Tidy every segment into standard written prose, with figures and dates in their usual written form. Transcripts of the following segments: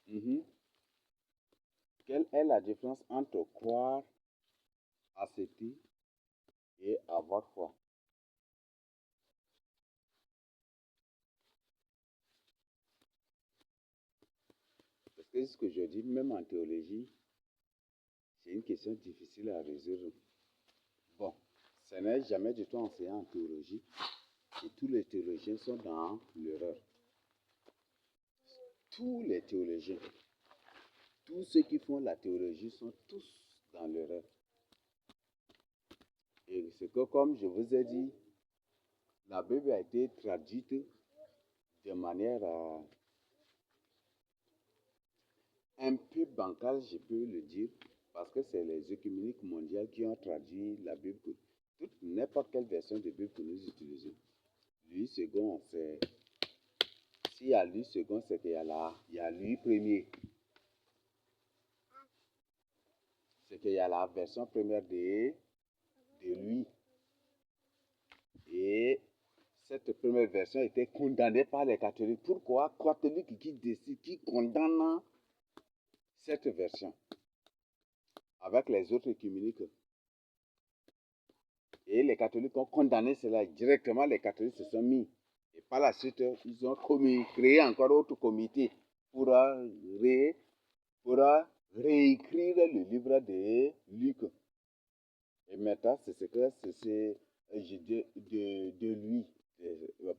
Mhm. Quelle est la différence entre croire, accepter et avoir foi? Parce que ce que je dis, même en théologie, c'est une question difficile à résoudre. Bon, ce n'est jamais du tout enseigné en théologie et tous les théologiens sont dans l'erreur. Tous les théologiens, tous ceux qui font la théologie sont tous dans l'erreur. Et c'est que, comme je vous ai dit, la Bible a été traduite de manière un peu bancale, je peux le dire, parce que c'est les œcuméniques mondiales qui ont traduit la Bible. N'importe quelle version de Bible que nous utilisons. Lui second, c'est... S'il y a lui second, c'est qu'il y il y a lui premier. C'est qu'il y a la version première de lui. Et cette première version était condamnée par les catholiques. Pourquoi catholiques qui décident, qui condamnent cette version avec les autres œcuméniques? Et les catholiques ont condamné cela. Directement, les catholiques se sont mis. Et par la suite, ils ont créé encore autre comité pour, pour réécrire le livre de Luc. Et maintenant, c'est ce que c'est de lui.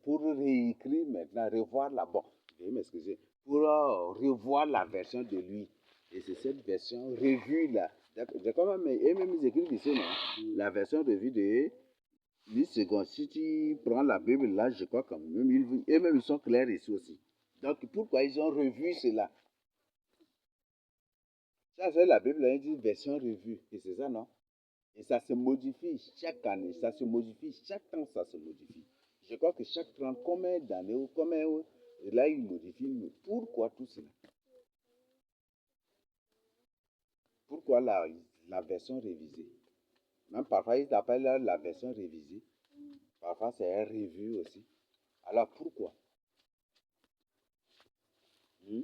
Pour réécrire maintenant, revoir la bon, veuillez m'excuser, pour revoir la version de lui. Et c'est cette version revue là. Quand même, et même ils écrivent ici, non? La version revue de lui second. Si tu prends la Bible là, je crois quand même, et même ils sont clairs ici aussi. Donc pourquoi ils ont revu cela? Ça, c'est la Bible, il dit version revue. Et c'est ça, non? Et ça se modifie chaque année, ça se modifie, chaque temps ça se modifie. Je crois que chaque 30 combien d'années ou combien, et là il modifie. Mais pourquoi tout cela? Pourquoi la version révisée? Même parfois ils appellent la version révisée. Parfois c'est un revue aussi. Alors pourquoi? Hmm?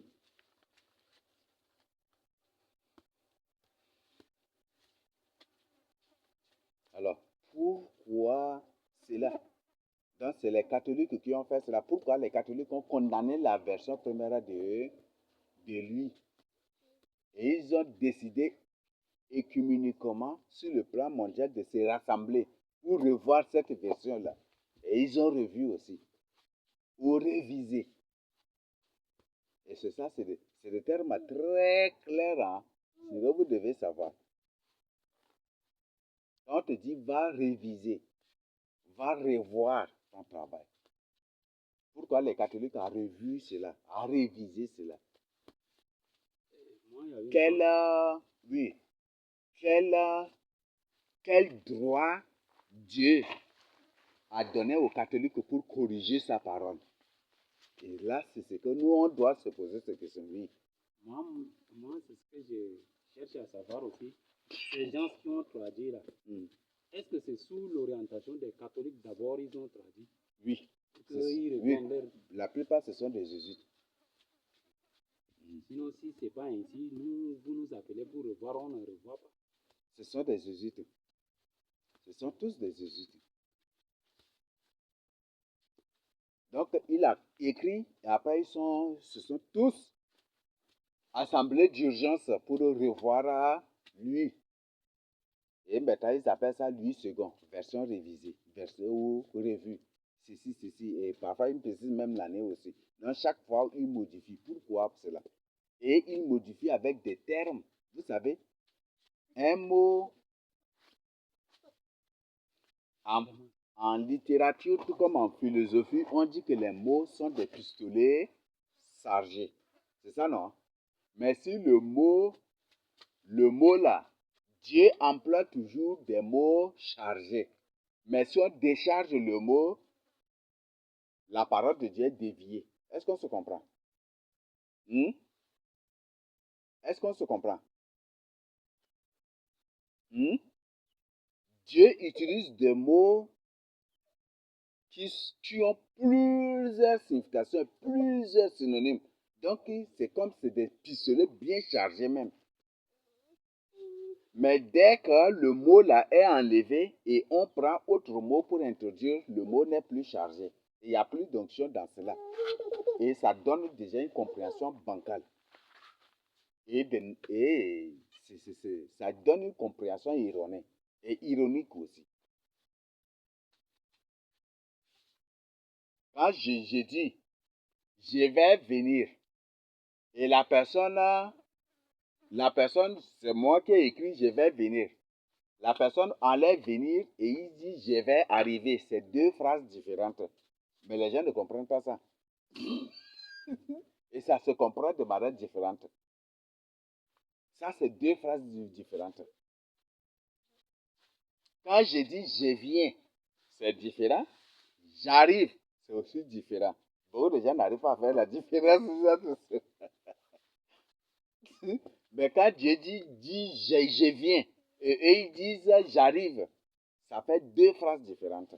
Alors pourquoi cela? Donc c'est les catholiques qui ont fait cela. Pourquoi les catholiques ont condamné la version première de lui? Et ils ont décidé écuméniquement sur le plan mondial de se rassembler pour revoir cette version-là. Et ils ont revu aussi, ou révisé. Et c'est ça, c'est des termes très clairs, hein, ce que vous devez savoir. Quand on te dit va réviser, va revoir ton travail. Pourquoi les catholiques ont revu cela, ont révisé cela? Quel, oui, quel, quel droit Dieu a donné aux catholiques pour corriger sa parole? Et là, c'est ce que nous, on doit se poser cette question. Oui. Moi, moi c'est ce que je cherche à savoir aussi. Ces gens qui ont traduit là, est-ce que c'est sous l'orientation des catholiques d'abord ils ont traduit? Oui. Oui. La plupart, ce sont des jésuites. Sinon, si ce n'est pas ainsi, vous nous appelez pour revoir, on ne revoit pas. Ce sont des jésuites. Ce sont tous des jésuites. Donc, il a écrit, et après, se sont tous assemblés d'urgence pour revoir lui. Et maintenant, ils appellent ça lui second, version révisée, version ou revue. Ceci. Et parfois, ils précisent même l'année aussi. Donc, chaque fois, ils modifient. Pourquoi cela? Et ils modifient avec des termes. Vous savez, un mot en littérature, tout comme en philosophie, on dit que les mots sont des pistolets chargés. C'est ça, non? Mais si le mot là, Dieu emploie toujours des mots chargés. Mais si on décharge le mot, la parole de Dieu est déviée. Est-ce qu'on se comprend? Est-ce qu'on se comprend? Dieu utilise des mots qui ont plusieurs significations, plusieurs synonymes. Donc, c'est comme c'est des pistolets bien chargés même. Mais dès que le mot là est enlevé et on prend autre mot pour introduire, le mot n'est plus chargé. Il n'y a plus d'onction dans cela. Et ça donne déjà une compréhension bancale. Et ça donne une compréhension erronée et ironique aussi. Quand je dis, je vais venir, et la personne, c'est moi qui ai écrit, je vais venir. La personne enlève venir et il dit, je vais arriver. C'est deux phrases différentes. Mais les gens ne comprennent pas ça. Et ça se comprend de manière différente. Ça, c'est deux phrases différentes. Quand je dis je viens, c'est différent. J'arrive, c'est aussi différent. Beaucoup de gens n'arrivent pas à faire la différence. Mais quand Dieu dit je viens, et ils disent j'arrive, ça fait deux phrases différentes.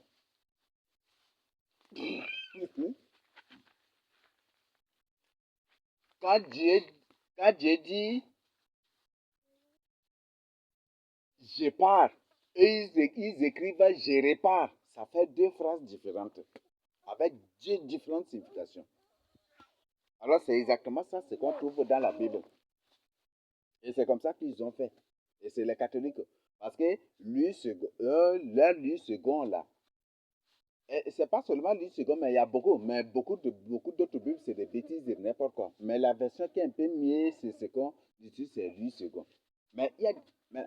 Quand Dieu dit je pars, et ils écrivent je repars, ça fait deux phrases différentes, avec deux différentes significations. Alors c'est exactement ça ce qu'on trouve dans la Bible. Et c'est comme ça qu'ils ont fait. Et c'est les catholiques. Parce que leur lui second là, c'est pas seulement lui second, mais il y a beaucoup d'autres Bibles, c'est des bêtises et n'importe quoi. Mais la version qui est un peu mieux, c'est second, c'est lui second. Mais il y a, mais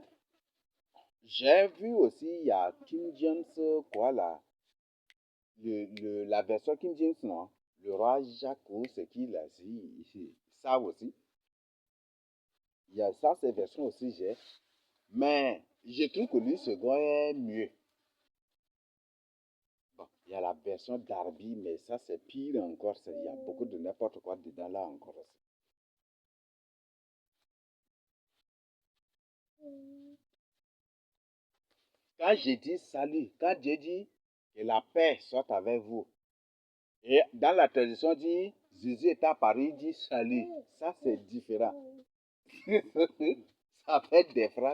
j'ai vu aussi, il y a King James, quoi là, la version King James, non, le roi Jacques, c'est qui là, ici, ça aussi. Il y a ça, ces versions aussi, j'ai. Mais je trouve que lui second est mieux. Bon, il y a la version Darby, mais ça c'est pire encore. Il y a beaucoup de n'importe quoi dedans là encore aussi. Quand je dis salut, quand Dieu dit que la paix soit avec vous, et dans la tradition dit Jésus est apparu, il dit salut, ça c'est différent. Ça fait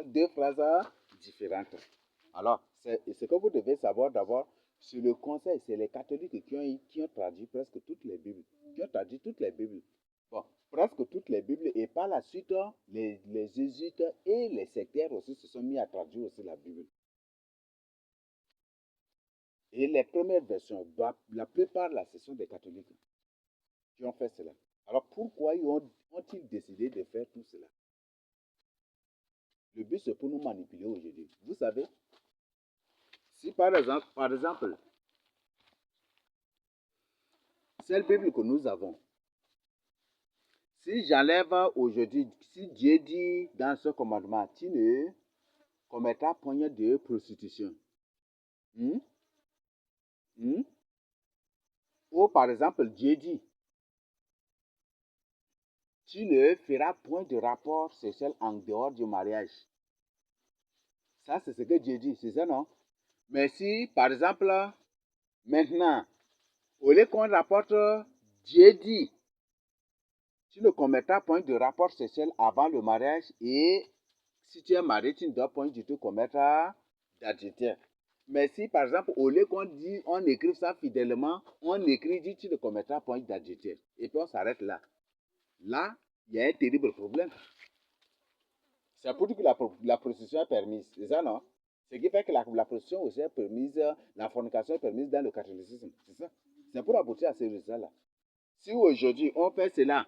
deux phrases différentes. Alors, ce que vous devez savoir d'abord, c'est le conseil, c'est les catholiques qui ont traduit presque toutes les Bibles. Qui ont traduit toutes les Bibles. Bon, presque toutes les Bibles. Et par la suite, les jésuites et les sectaires aussi se sont mis à traduire aussi la Bible. Et les premières versions, la plupart là, ce sont des catholiques qui ont fait cela. Alors pourquoi ont-ils décidé de faire tout cela? Le but, c'est pour nous manipuler aujourd'hui. Vous savez, si par exemple, cette Bible que nous avons, si j'enlève aujourd'hui, si Dieu dit dans ce commandement, tu ne commettras point de prostitution. Hmm? Hmm? Ou par exemple, Dieu dit, tu ne feras point de rapport sexuel en dehors du mariage. Ça, c'est ce que Dieu dit, c'est ça, non? Mais si, par exemple, maintenant, au lieu qu'on rapporte, Dieu dit, tu ne commettras point de rapport sexuel avant le mariage et si tu es marié, tu ne dois point du tout commettre d'adultère. Mais si, par exemple, au lieu qu'on dit, on écrit ça fidèlement, on écrit, dit, tu ne commettras point d'adultère. Et puis on s'arrête là. Là, il y a un terrible problème. C'est pour dire que la prostitution est permise. C'est ça, non? Ce qui fait que la prostitution aussi est permise, la fornication est permise dans le catholicisme. C'est ça. C'est pour aboutir à ces résultats-là. Si aujourd'hui on fait cela,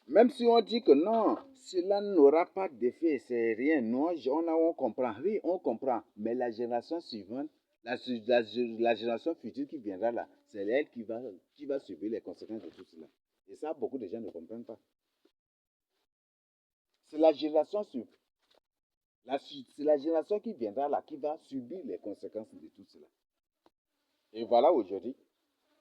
même si on dit que non, cela n'aura pas d'effet, c'est rien, non, on comprend, oui, on comprend, mais la génération suivante, la génération future qui viendra là, c'est elle qui va subir les conséquences de tout cela. Et ça, beaucoup de gens ne comprennent pas. C'est la génération suivante. C'est la génération qui viendra là qui va subir les conséquences de tout cela. Et voilà aujourd'hui,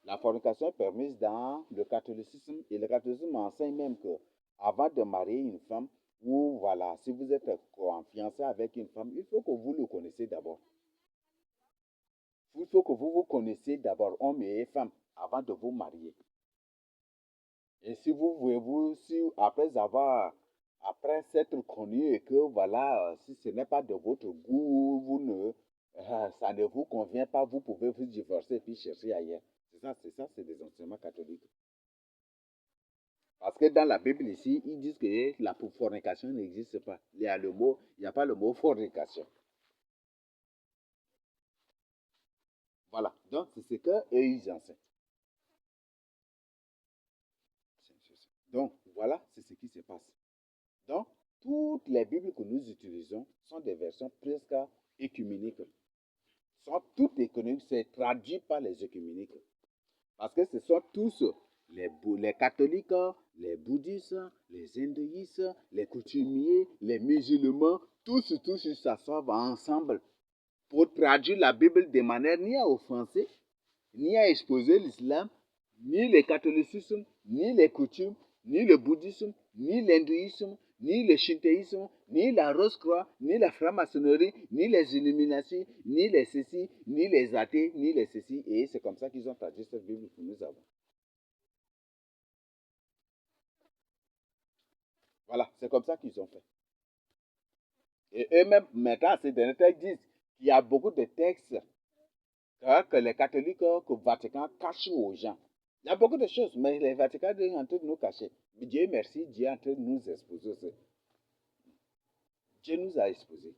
la fornication est permise dans le catholicisme et le catholicisme enseigne même que avant de marier une femme, ou voilà, si vous êtes en fiancé avec une femme, il faut que vous le connaissiez d'abord. Il faut que vous vous connaissiez d'abord, homme et femme, avant de vous marier. Et si vous voyez, si après s'être connu et que voilà, si ce n'est pas de votre goût, ça ne vous convient pas, vous pouvez vous divorcer puis chercher ailleurs. C'est des enseignements catholiques. Parce que dans la Bible ici, ils disent que la fornication n'existe pas. Il n'y a pas le mot fornication. Voilà. Donc, c'est ce qu'eux, ils enseignent. Donc, voilà, c'est ce qui se passe. Donc, toutes les Bibles que nous utilisons sont des versions presque écuméniques. Sont toutes économiques, c'est traduit par les écuméniques. Parce que ce sont tous les catholiques, les bouddhistes, les hindouistes, les coutumiers, les musulmans, tous ils s'assoient ensemble pour traduire la Bible de manière ni à offenser, ni à exposer l'islam, ni le catholicisme, ni les coutumes, ni le bouddhisme, ni l'hindouisme, ni le shintoïsme, ni la Rose-Croix, ni la franc-maçonnerie, ni les illuminations, ni les ceci, ni les athées, ni les ceci. Et c'est comme ça qu'ils ont traduit cette Bible que nous avons. Voilà, c'est comme ça qu'ils ont fait. Et eux-mêmes, maintenant, ces derniers textes disent qu'il y a beaucoup de textes que les catholiques, que le Vatican cache aux gens. Il y a beaucoup de choses, mais le Vatican est en train de nous cacher. Mais Dieu merci, Dieu est en train de nous exposer aussi. Dieu nous a exposés.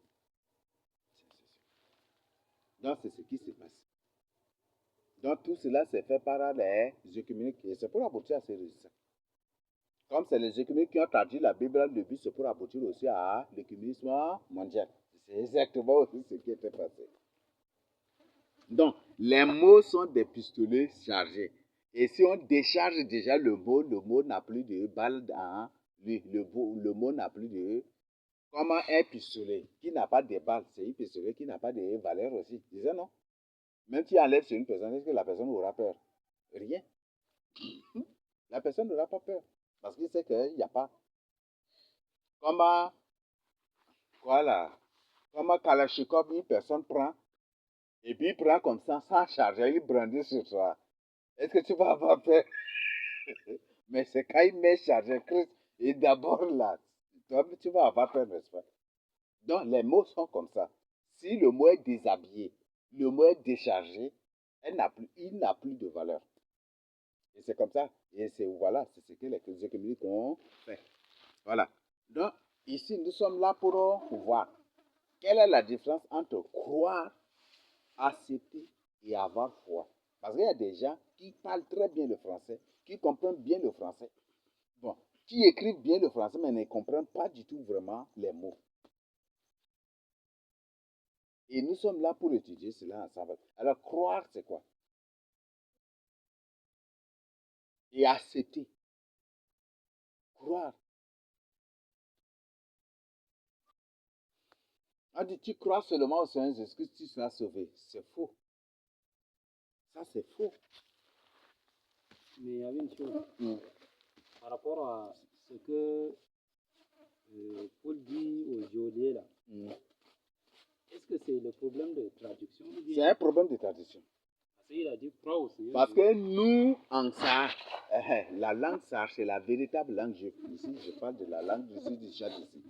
Donc, c'est ce qui se passe. Donc, tout cela s'est fait par les œcuméniques. Et c'est pour aboutir à ces résultats. Comme c'est les œcuméniques qui ont traduit la Bible, le but c'est pour aboutir aussi à l'œcuménisme mondial. C'est exactement aussi ce qui était passé. Donc, les mots sont des pistolets chargés. Et si on décharge déjà le mot n'a plus de balle dans lui. Le mot n'a plus de... Comme un pistolet qui n'a pas de balles, c'est un pistolet qui n'a pas de valeur aussi. Disais non? Même si tu enlèves sur une personne, est-ce que la personne aura peur? Rien. La personne n'aura pas peur. Parce qu'il sait qu'il n'y a pas. Comme quoi là? Comme un Kalachnikov, une personne prend, et puis il prend comme ça, sans charger, il brandit sur toi. Est-ce que tu vas avoir peur? Mais c'est quand il met chargé Christ, et d'abord là, toi, tu vas avoir peur, n'est-ce pas? Donc les mots sont comme ça. Si le mot est déshabillé, le mot est déchargé, il n'a plus de valeur. Et c'est comme ça. Et c'est voilà, c'est ce que les communiques ont fait. Voilà. Donc, ici, nous sommes là pour voir quelle est la différence entre croire, accepter et avoir foi. Parce qu'il y a des gens qui parlent très bien le français, qui comprennent bien le français, bon, qui écrivent bien le français, mais ne comprennent pas du tout vraiment les mots. Et nous sommes là pour étudier cela ensemble. Alors, croire, c'est quoi? Et accepter. Croire. On dit, tu crois seulement au Seigneur Jésus-Christ, tu seras sauvé. C'est faux. Ça, c'est faux. Mais il y avait une chose. Par rapport à ce que Paul dit aux Jodés là. Est-ce que c'est le problème de traduction? C'est un problème de traduction. Parce qu'il a dit crois au Seigneur. Parce que nous, en Sar, la langue Sar, c'est la véritable langue. Ici, je parle de la langue du Tchad ici.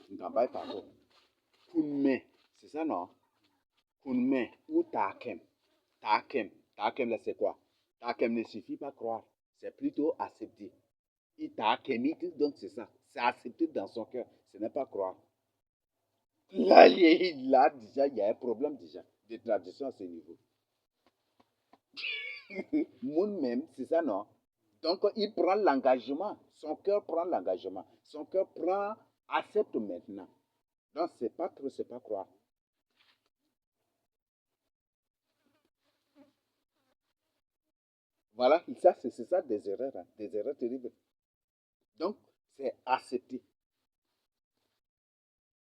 Je ne travaille pas trop. Kunme, c'est ça non? Kunme ou Takem. Takem là, c'est quoi? Takem ne suffit pas croire. C'est plutôt accepter. Il takemite, donc c'est ça. C'est accepter dans son cœur. Ce n'est pas croire. Là, déjà, il y a un problème déjà de traduction à ce niveau. Moun même, c'est ça, non? Donc, il prend l'engagement. Son cœur prend l'engagement. Son cœur accepte maintenant. Donc, c'est pas trop, c'est pas croire. Voilà, ça, c'est ça des erreurs terribles. Donc, c'est accepter.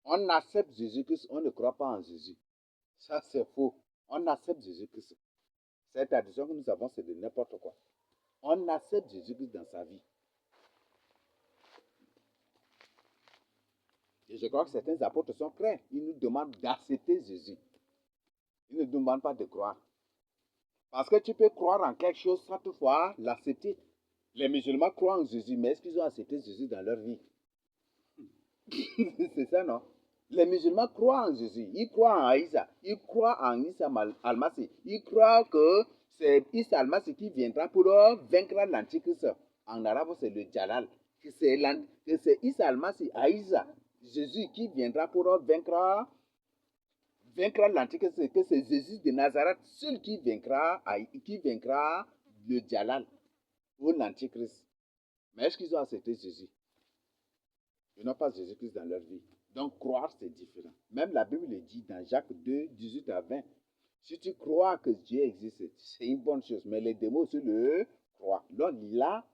On accepte Jésus-Christ, on ne croit pas en Jésus. Ça, c'est faux. On accepte Jésus-Christ. Cette tradition que nous avons, c'est de n'importe quoi. On accepte Jésus-Christ dans sa vie. Et je crois que certains apôtres sont prêts. Ils nous demandent d'accepter Jésus. Ils ne demandent pas de croire. Parce que tu peux croire en quelque chose sans toutefois l'accepter. Les musulmans croient en Jésus, mais est-ce qu'ils ont accepté Jésus dans leur vie? C'est ça, non? Les musulmans croient en Jésus, ils croient en Isa, ils croient en Isa Al-Masih, ils croient que c'est Isa Al-Masih qui viendra pour vaincre l'Antichrist. En arabe, c'est le Jalal. Que c'est Isa Al-Masih, Isa, Jésus qui viendra pour vaincre l'Antichrist, que c'est Jésus de Nazareth seul qui vaincra le Jalal ou l'Antichrist. Mais est-ce qu'ils ont accepté Jésus? Ils n'ont pas Jésus-Christ dans leur vie. Donc, croire, c'est différent. Même la Bible le dit dans Jacques 2, 18 à 20. Si tu crois que Dieu existe, c'est une bonne chose. Mais les démons aussi le croient. Donc là,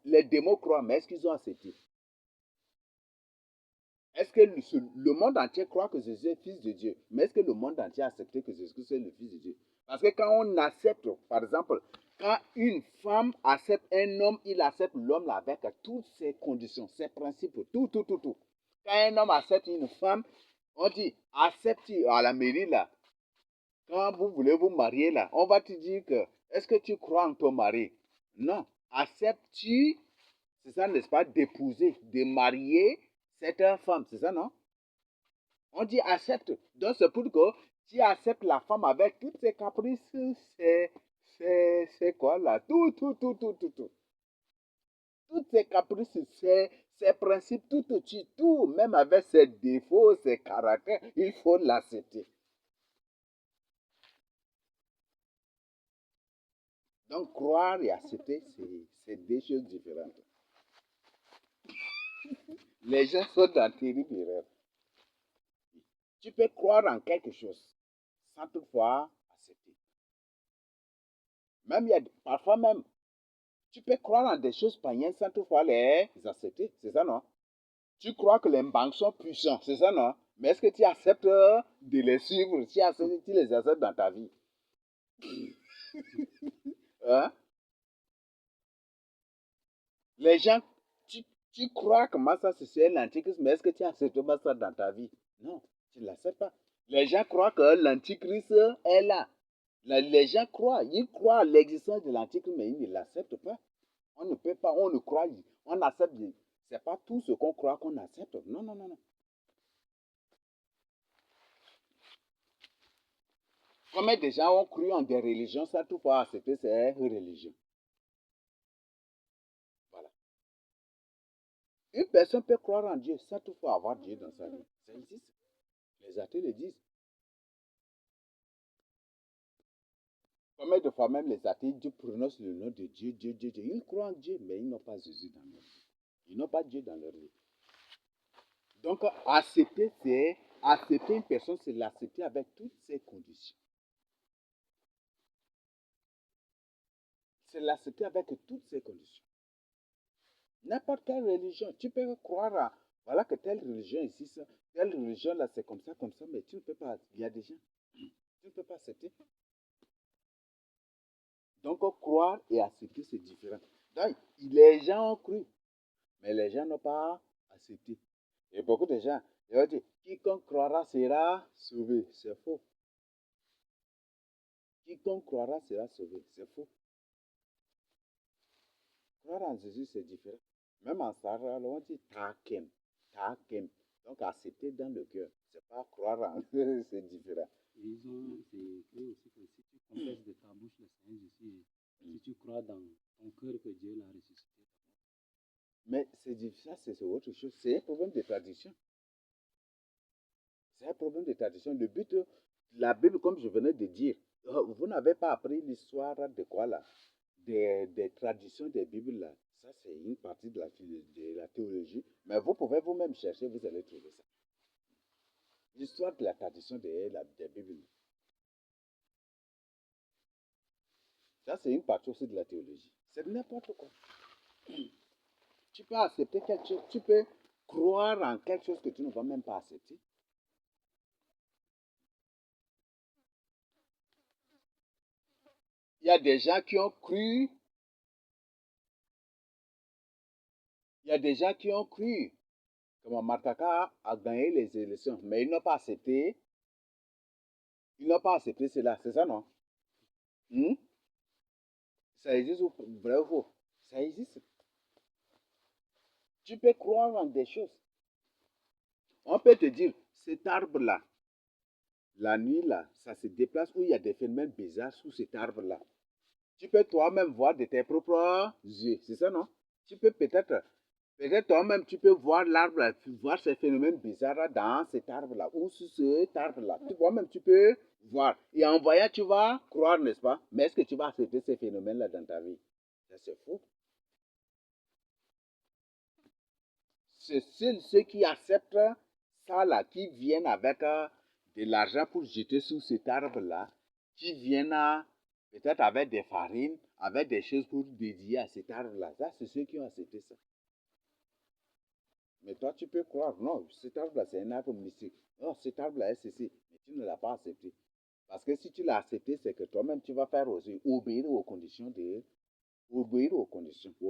les démons croient, mais est-ce qu'ils ont accepté? Est-ce que le monde entier croit que Jésus est fils de Dieu? Mais est-ce que le monde entier a accepté que Jésus-Christ est le fils de Dieu? Parce que quand on accepte, par exemple, quand une femme accepte un homme, il accepte l'homme avec toutes ses conditions, ses principes, tout. Quand un homme accepte une femme, on dit, accepte à la mairie là, quand vous voulez vous marier là, on va te dire que, est-ce que tu crois en ton mari? Non. Acceptes-tu, c'est ça, n'est-ce pas, d'épouser, de marier cette femme, c'est ça, non? On dit accepte. Donc c'est pour que tu acceptes la femme avec toutes ses caprices, c'est quoi là? Tout. Toutes ses caprices, ses principes, tout, même avec ses défauts, ses caractères, il faut l'accepter. Donc croire et accepter, c'est deux choses différentes. Les gens sont dans terrible erreur. Tu peux croire en quelque chose sans toutefois accepter. Même parfois même, tu peux croire en des choses païennes sans toutefois les accepter. C'est ça, non? Tu crois que les banques sont puissants, c'est ça, non? Mais est-ce que tu acceptes de les suivre? Tu les acceptes dans ta vie? Hein? Les gens, tu crois que Massa c'est l'antichrist, mais est-ce que tu acceptes Massa dans ta vie? Non, tu ne l'acceptes pas. Les gens croient que l'antichrist est là. Les gens ils croient à l'existence de l'antichrist, mais ils ne l'acceptent pas. On ne peut pas, on ne croit, on accepte. C'est pas tout ce qu'on croit qu'on accepte. Non. Combien de gens ont cru en des religions sans toutefois accepter ces religions? Voilà. Une personne peut croire en Dieu sans toutefois avoir Dieu dans sa vie. Ça existe. Les athées le disent. Combien de fois même les athées prononcent le nom de Dieu. Ils croient en Dieu, mais ils n'ont pas Jésus dans leur vie. Ils n'ont pas Dieu dans leur vie. Donc, accepter une personne, c'est l'accepter avec toutes ses conditions. C'est l'accepter avec toutes ses conditions. N'importe quelle religion, tu peux croire à, voilà que telle religion ici, telle religion là, c'est comme ça, mais tu ne peux pas, il y a des gens, tu ne peux pas accepter. Donc, croire et accepter, c'est différent. Donc, les gens ont cru, mais les gens n'ont pas accepté. Et beaucoup de gens, ils vont dire, quiconque croira sera sauvé. C'est faux. Quiconque croira sera sauvé. C'est faux. Croire en Jésus, c'est différent. Même en Sarah, on dit takem. Donc, accepter dans le cœur. C'est pas croire en c'est différent. C'est écrit aussi que si tu confesses de ta bouche le Seigneur Jésus, si tu crois dans ton cœur que Dieu l'a ressuscité. Mais c'est difficile, c'est autre chose. C'est un problème de tradition. C'est un problème de tradition. Le but, la Bible, comme je venais de dire, vous n'avez pas appris l'histoire de quoi là? Des traditions des Bibles là. Ça, c'est une partie de la théologie. Mais vous pouvez vous-même chercher, vous allez trouver ça. L'histoire de la tradition des Bibles. Ça, c'est une partie aussi de la théologie. C'est n'importe quoi. Tu peux accepter quelque chose, tu peux croire en quelque chose que tu ne vas même pas accepter. Il y a des gens qui ont cru. Il y a des gens qui ont cru que Martaka a gagné les élections, mais ils n'ont pas accepté. Ils n'ont pas accepté cela, c'est ça, non? Ça existe vrai ou faux? Ça existe. Tu peux croire en des choses. On peut te dire, cet arbre-là, la nuit, là, ça se déplace où il y a des phénomènes bizarres sous cet arbre-là. Tu peux toi-même voir de tes propres yeux. C'est ça, non? Tu peux peut-être toi-même, tu peux voir l'arbre, voir ces phénomènes bizarres dans cet arbre-là ou sous cet arbre-là. Toi-même, tu peux voir. Et en voyant, tu vas croire, n'est-ce pas? Mais est-ce que tu vas accepter ces phénomènes-là dans ta vie? Ça, c'est faux. C'est ceux qui acceptent ça là, qui viennent avec de l'argent pour jeter sous cet arbre-là, qui viennent peut-être avec des farines, avec des choses pour dédier à cet arbre-là. Ça, c'est ceux qui ont accepté ça. Mais toi, tu peux croire, non, cet arbre-là, c'est un arbre mystique. Non, cet arbre-là est ceci, mais tu ne l'as pas accepté. Parce que si tu l'as accepté, c'est que toi-même, tu vas faire aussi obéir aux conditions aux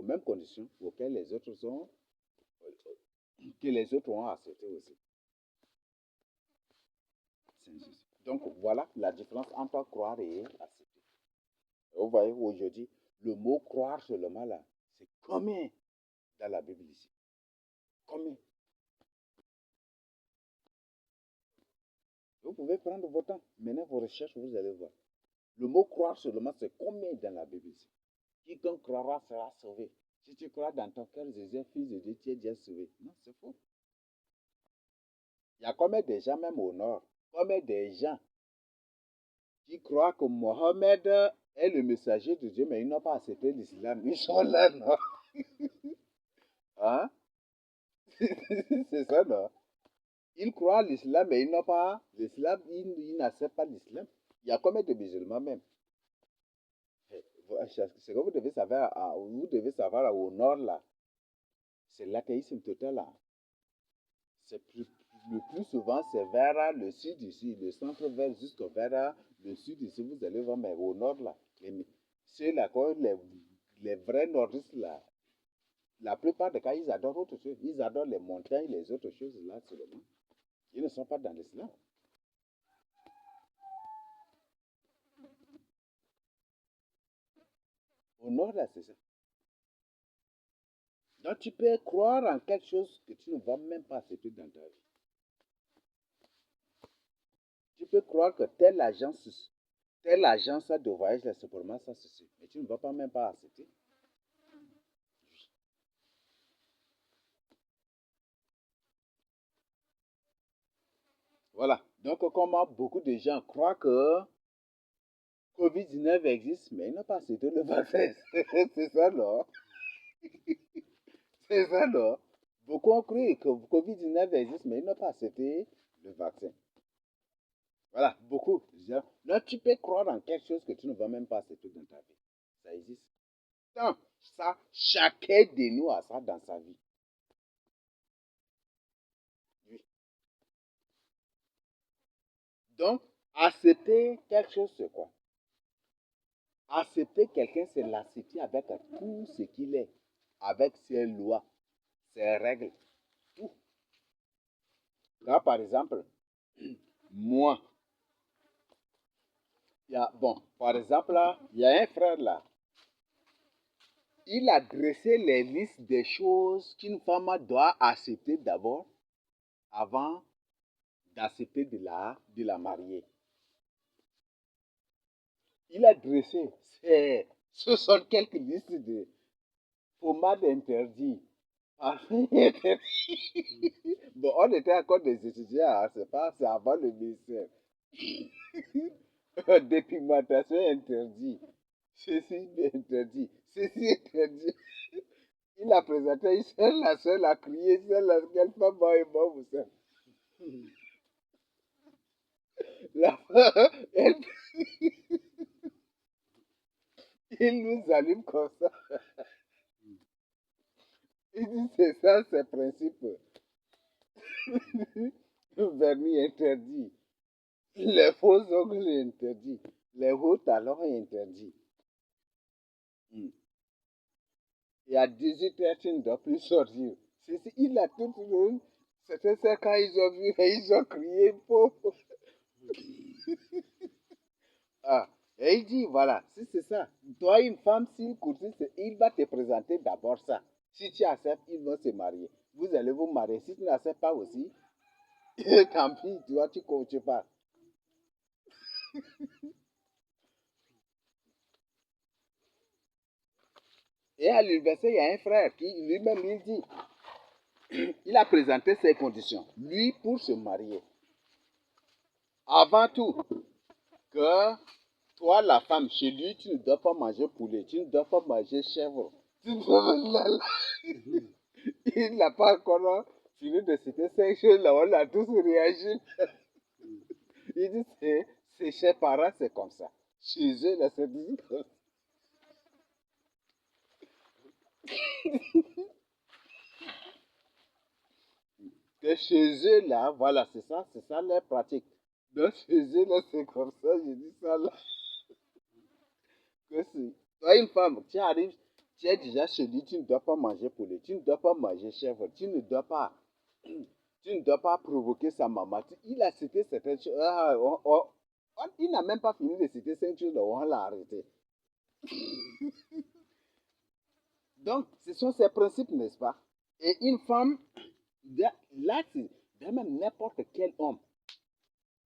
mêmes conditions auxquelles les autres sont, que les autres ont accepté aussi. Donc voilà la différence entre croire et accepter. Vous voyez aujourd'hui, le mot croire seulement là, c'est combien dans la Bible ici? Combien? Vous pouvez prendre votre temps, mener vos recherches, vous allez voir. Le mot croire seulement, c'est combien dans la Bible ici? Quiconque croira sera sauvé. Si tu crois dans ton cœur, Jésus est fils de Dieu, tu es déjà sauvé. Non, c'est faux. Il y a combien de gens, même au nord, combien de gens qui croient que Mohamed est le messager de Dieu, mais ils n'ont pas accepté l'islam. Ils sont là, non? Hein? C'est ça, non? Ils croient l'islam, mais ils n'ont pas l'islam, ils n'acceptent pas l'islam. Il y a combien de musulmans même? Ce que vous devez savoir au nord, là, c'est l'athéisme total, là. Le plus souvent, c'est vers le sud ici, le centre vers jusqu'au vers le sud ici, vous allez voir, mais au nord, là, ceux-là, les vrais nordistes, là, la plupart des cas, ils adorent autre chose. Ils adorent les montagnes, les autres choses, là, seulement. Ils ne sont pas dans l'islam. Au nord, là, c'est ça. Donc, tu peux croire en quelque chose que tu ne vas même pas accepter dans ta vie. Tu peux croire que telle agence de voyage, là, c'est pour moi, ça, ceci. Mais tu ne vas pas même pas accepter. Voilà. Donc, comment beaucoup de gens croient que Covid-19 existe, mais ils n'ont pas accepté le vaccin. C'est ça, non? C'est ça, non? Beaucoup ont cru que Covid-19 existe, mais ils n'ont pas accepté le vaccin. Voilà, beaucoup. Là, tu peux croire en quelque chose que tu ne vas même pas accepter dans ta vie. Ça existe. Donc, ça, chacun de nous a ça dans sa vie. Oui. Donc, accepter quelque chose, c'est quoi? Accepter quelqu'un, c'est l'accepter avec tout ce qu'il est, avec ses lois, ses règles, tout. Là, par exemple, moi, bon, par exemple, là, il y a un frère là, il a dressé les listes des choses qu'une femme doit accepter d'abord avant d'accepter de la marier. Il a dressé, ce sont quelques listes de pommades interdites, parfums interdits. Bon, on était encore des étudiants, hein, c'est avant le ministère. Dépigmentation interdit. Ceci interdit. Ceci interdit. Il a présenté la seule a crié, celle-là, quelle femme est mort vous savez. La elle, il nous allume comme ça. Il dit c'est ça, c'est principe. Vernis interdit. Les faux ongles interdits. Les hauts talons interdits. Mm. Et à 18h, tu ne dois plus sortir. Il a tout le monde. C'était ça quand ils ont vu, ils ont crié pauvre. Ah, Et il dit, voilà, si c'est ça, toi, une femme, s'il courtise, il va te présenter d'abord ça. Si tu acceptes, ils vont se marier. Vous allez vous marier. Si tu n'acceptes pas aussi, tant pis, tu vois, tu coaches pas. Et à l'université, il y a un frère qui lui-même, il dit, il a présenté ses conditions. Lui, pour se marier, avant tout, que toi, la femme, chez lui, tu ne dois pas manger poulet, tu ne dois pas manger chèvre. Tu ne dois pas... Il n'a pas encore fini de citer ces choses-là, on a tous réagi. Il dit, c'est chez les parents, c'est comme ça. Chez eux, là, c'est comme ça. Que chez eux, là, voilà, c'est ça leur pratique. Donc, chez eux, là, c'est comme ça, je dis ça, là. Que si toi, une femme, tu arrives, tu es déjà chez lui, tu ne dois pas manger poulet, tu ne dois pas manger chèvre, tu ne dois pas provoquer sa maman. Il a cité certaines choses. Ah, il n'a même pas fini de citer ces choses, là, on l'a arrêté. Donc, ce sont ces principes, n'est-ce pas? Et une femme, là, c'est même n'importe quel homme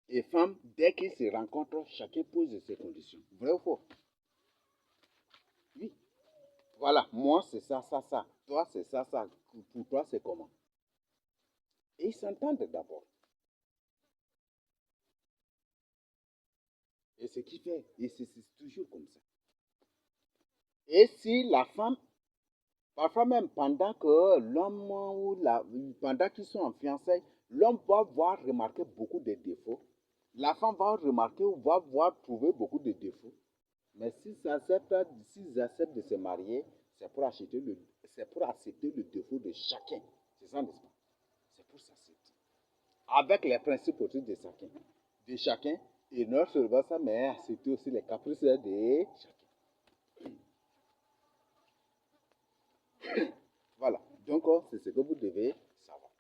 et femme, dès qu'ils se rencontrent, chacun pose ses conditions. Vrai ou faux? Oui. Voilà, moi c'est ça, ça, ça. Toi c'est ça, ça. Pour toi c'est comment? Et ils s'entendent d'abord. Et ce qui fait, et c'est toujours comme ça. Et si la femme, parfois même pendant que l'homme ou pendant qu'ils sont en fiançailles, l'homme va voir remarquer beaucoup de défauts. La femme va remarquer ou va voir trouver beaucoup de défauts. Mais s'ils acceptent de se marier, c'est pour accepter le défaut de chacun. C'est ça, n'est-ce pas? C'est pour s'accepter. Avec les principes autour de chacun, et non seulement ça, mais accepter aussi les caprices de chacun. Voilà. Donc, c'est ce que vous devez savoir.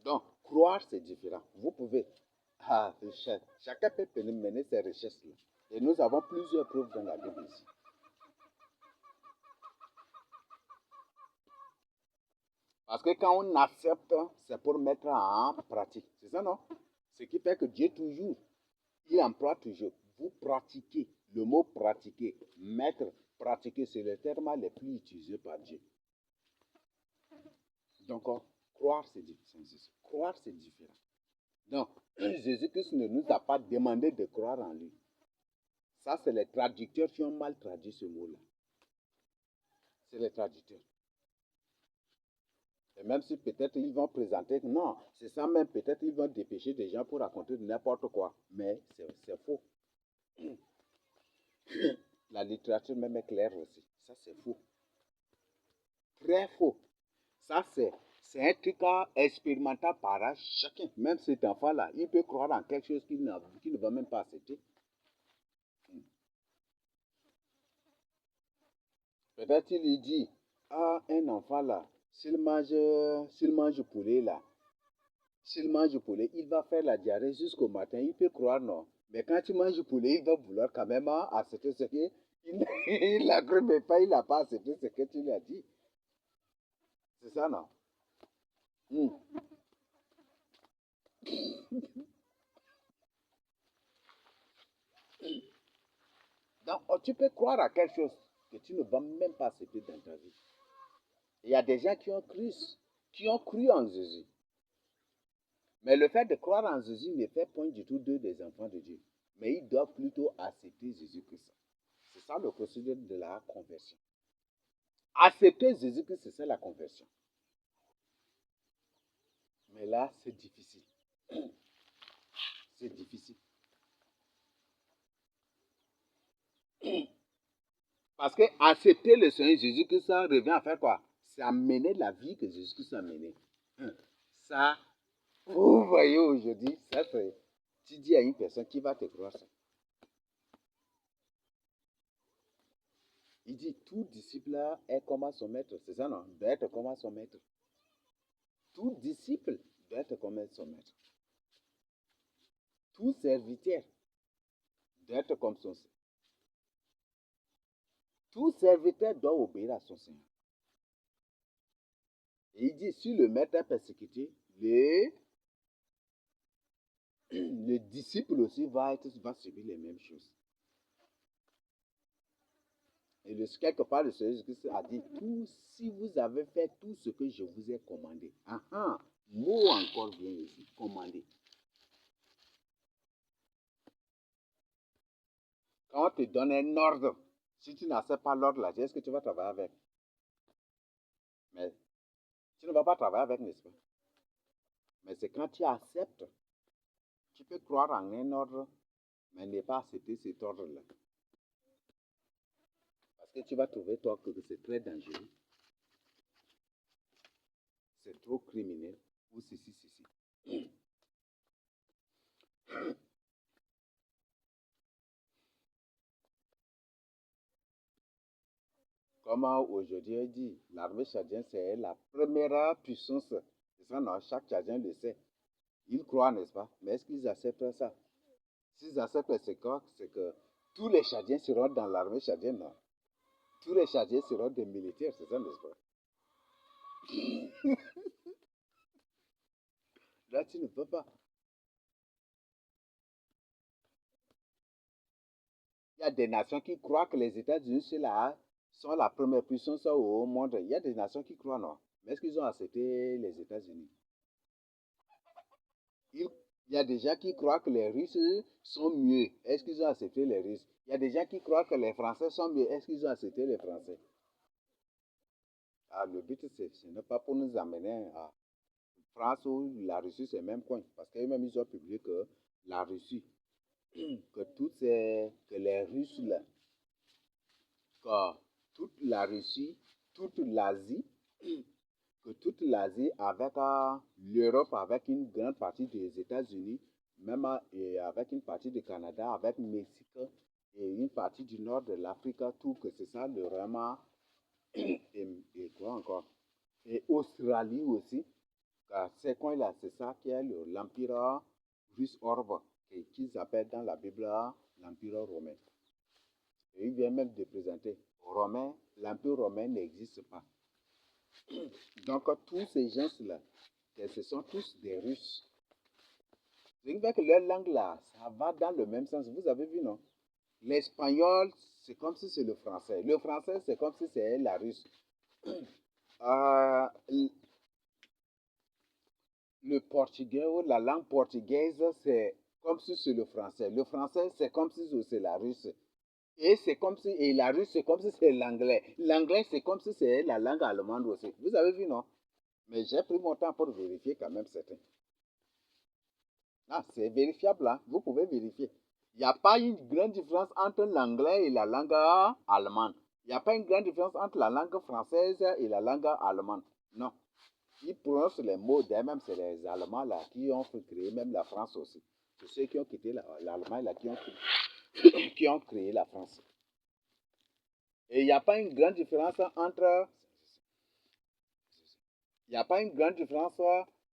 Donc, croire, c'est différent. Vous pouvez. Chacun peut mener ses recherches-là. Et nous avons plusieurs preuves dans la Bible ici. Parce que quand on accepte, c'est pour mettre en pratique. C'est ça, non? Ce qui fait que Dieu toujours, il emploie toujours. Vous pratiquez. Le mot pratiquer, mettre, pratiquer, c'est le terme le plus utilisé par Dieu. Donc, croire, c'est différent. Croire, c'est différent. Donc, Jésus-Christ ne nous a pas demandé de croire en lui. Ça, c'est les traducteurs qui ont mal traduit ce mot-là. C'est les traducteurs. Et même si peut-être ils vont présenter, non, c'est ça même, peut-être ils vont dépêcher des gens pour raconter n'importe quoi. Mais c'est faux. La littérature même est claire aussi. Ça, c'est faux. Très faux. Ça, c'est un truc expérimental par chacun. Même cet enfant-là, il peut croire en quelque chose qu'il ne va même pas accepter. Peut-être il lui dit, ah, un enfant là, s'il mange poulet là, s'il mange poulet, il va faire la diarrhée jusqu'au matin. Il peut croire non. Mais quand tu manges poulet, il va vouloir quand même accepter ce qu'il il n'a cru, mais pas, il n'a pas accepté ce que tu lui as dit. C'est ça, non? Hmm. Donc, tu peux croire à quelque chose que tu ne vas même pas accepter dans ta vie. Il y a des gens qui ont cru en Jésus. Mais le fait de croire en Jésus ne fait point du tout d'eux des enfants de Dieu. Mais ils doivent plutôt accepter Jésus-Christ. C'est ça le procédé de la conversion. Accepter Jésus-Christ, c'est ça la conversion. Mais là, c'est difficile. C'est difficile. Parce que accepter le Seigneur Jésus-Christ, ça revient à faire quoi? C'est à mener la vie que Jésus-Christ a menée. Ça, vous voyez aujourd'hui, ça c'est. Tu dis à une personne qui va te croire ça. Il dit, tout disciple est comme à son maître. C'est ça, non? Doit être comme à son maître. Tout disciple doit être comme à son maître. Tout serviteur doit être comme son Tout serviteur doit obéir à son Seigneur. Et il dit, si le maître est persécuté, le disciple aussi va subir les mêmes choses. Et quelque part, le Seigneur Jésus-Christ a dit, si vous avez fait tout ce que je vous ai commandé, mot encore vient ici, commandé. Quand on te donne un ordre, si tu n'acceptes pas l'ordre là, est-ce que tu vas travailler avec? Mais tu ne vas pas travailler avec, n'est-ce pas? Mais c'est quand tu acceptes, tu peux croire en un ordre, mais ne pas accepter cet ordre-là. Parce que tu vas trouver, toi, que c'est très dangereux. C'est trop criminel. Ou ceci. Comme aujourd'hui on dit, l'armée tchadienne, c'est la première puissance. C'est ça, non, chaque Tchadien le sait. Ils croient, n'est-ce pas? Mais est-ce qu'ils acceptent ça? S'ils acceptent, c'est quoi? C'est que tous les Tchadiens seront dans l'armée tchadienne, non? Tous les Tchadiens seront des militaires, c'est ça, n'est-ce pas? Là, tu ne peux pas. Il y a des nations qui croient que les États-Unis sont la première puissance au monde. Il y a des nations qui croient, non? Mais est-ce qu'ils ont accepté les États-Unis? Il y a des gens qui croient que les Russes sont mieux. Est-ce qu'ils ont accepté les Russes? Il y a des gens qui croient que les Français sont mieux. Est-ce qu'ils ont accepté les Français? Le but, ce n'est pas pour nous amener à France ou la Russie, c'est le même coin. Parce qu'eux-mêmes, ils ont publié que la Russie, que les Russes, là, que toute la Russie, toute l'Asie, que toute l'Asie avec l'Europe, avec une grande partie des États-Unis, même avec une partie du Canada, avec le Mexique et une partie du nord de l'Afrique, tout que c'est ça le vraiment et quoi encore. Et Australie aussi, ces coins-là, c'est ça qui est l'Empire russe orbe, qu'ils appellent dans la Bible l'Empire romain. Et il vient même de présenter l'Empire romain n'existe pas. Donc, tous ces gens-là, ce sont tous des Russes. C'est que leur langue là, ça va dans le même sens. Vous avez vu, non? L'espagnol, c'est comme si c'est le français. Le français, c'est comme si c'est la russe. Le portugais ou la langue portugaise, c'est comme si c'est le français. Le français, c'est comme si c'est la russe. Et la russe, c'est comme si c'est l'anglais. L'anglais, c'est comme si c'est la langue allemande aussi. Vous avez vu, non? Mais j'ai pris mon temps pour vérifier quand même certains. C'est vérifiable, hein? Vous pouvez vérifier. Il n'y a pas une grande différence entre l'anglais et la langue allemande. Il n'y a pas une grande différence entre la langue française et la langue allemande. Non. Ils prononcent les mots d'eux-mêmes, c'est les Allemands là qui ont créé même la France aussi. C'est ceux qui ont quitté l'Allemagne là qui ont créé la France. Et il n'y a pas une grande différence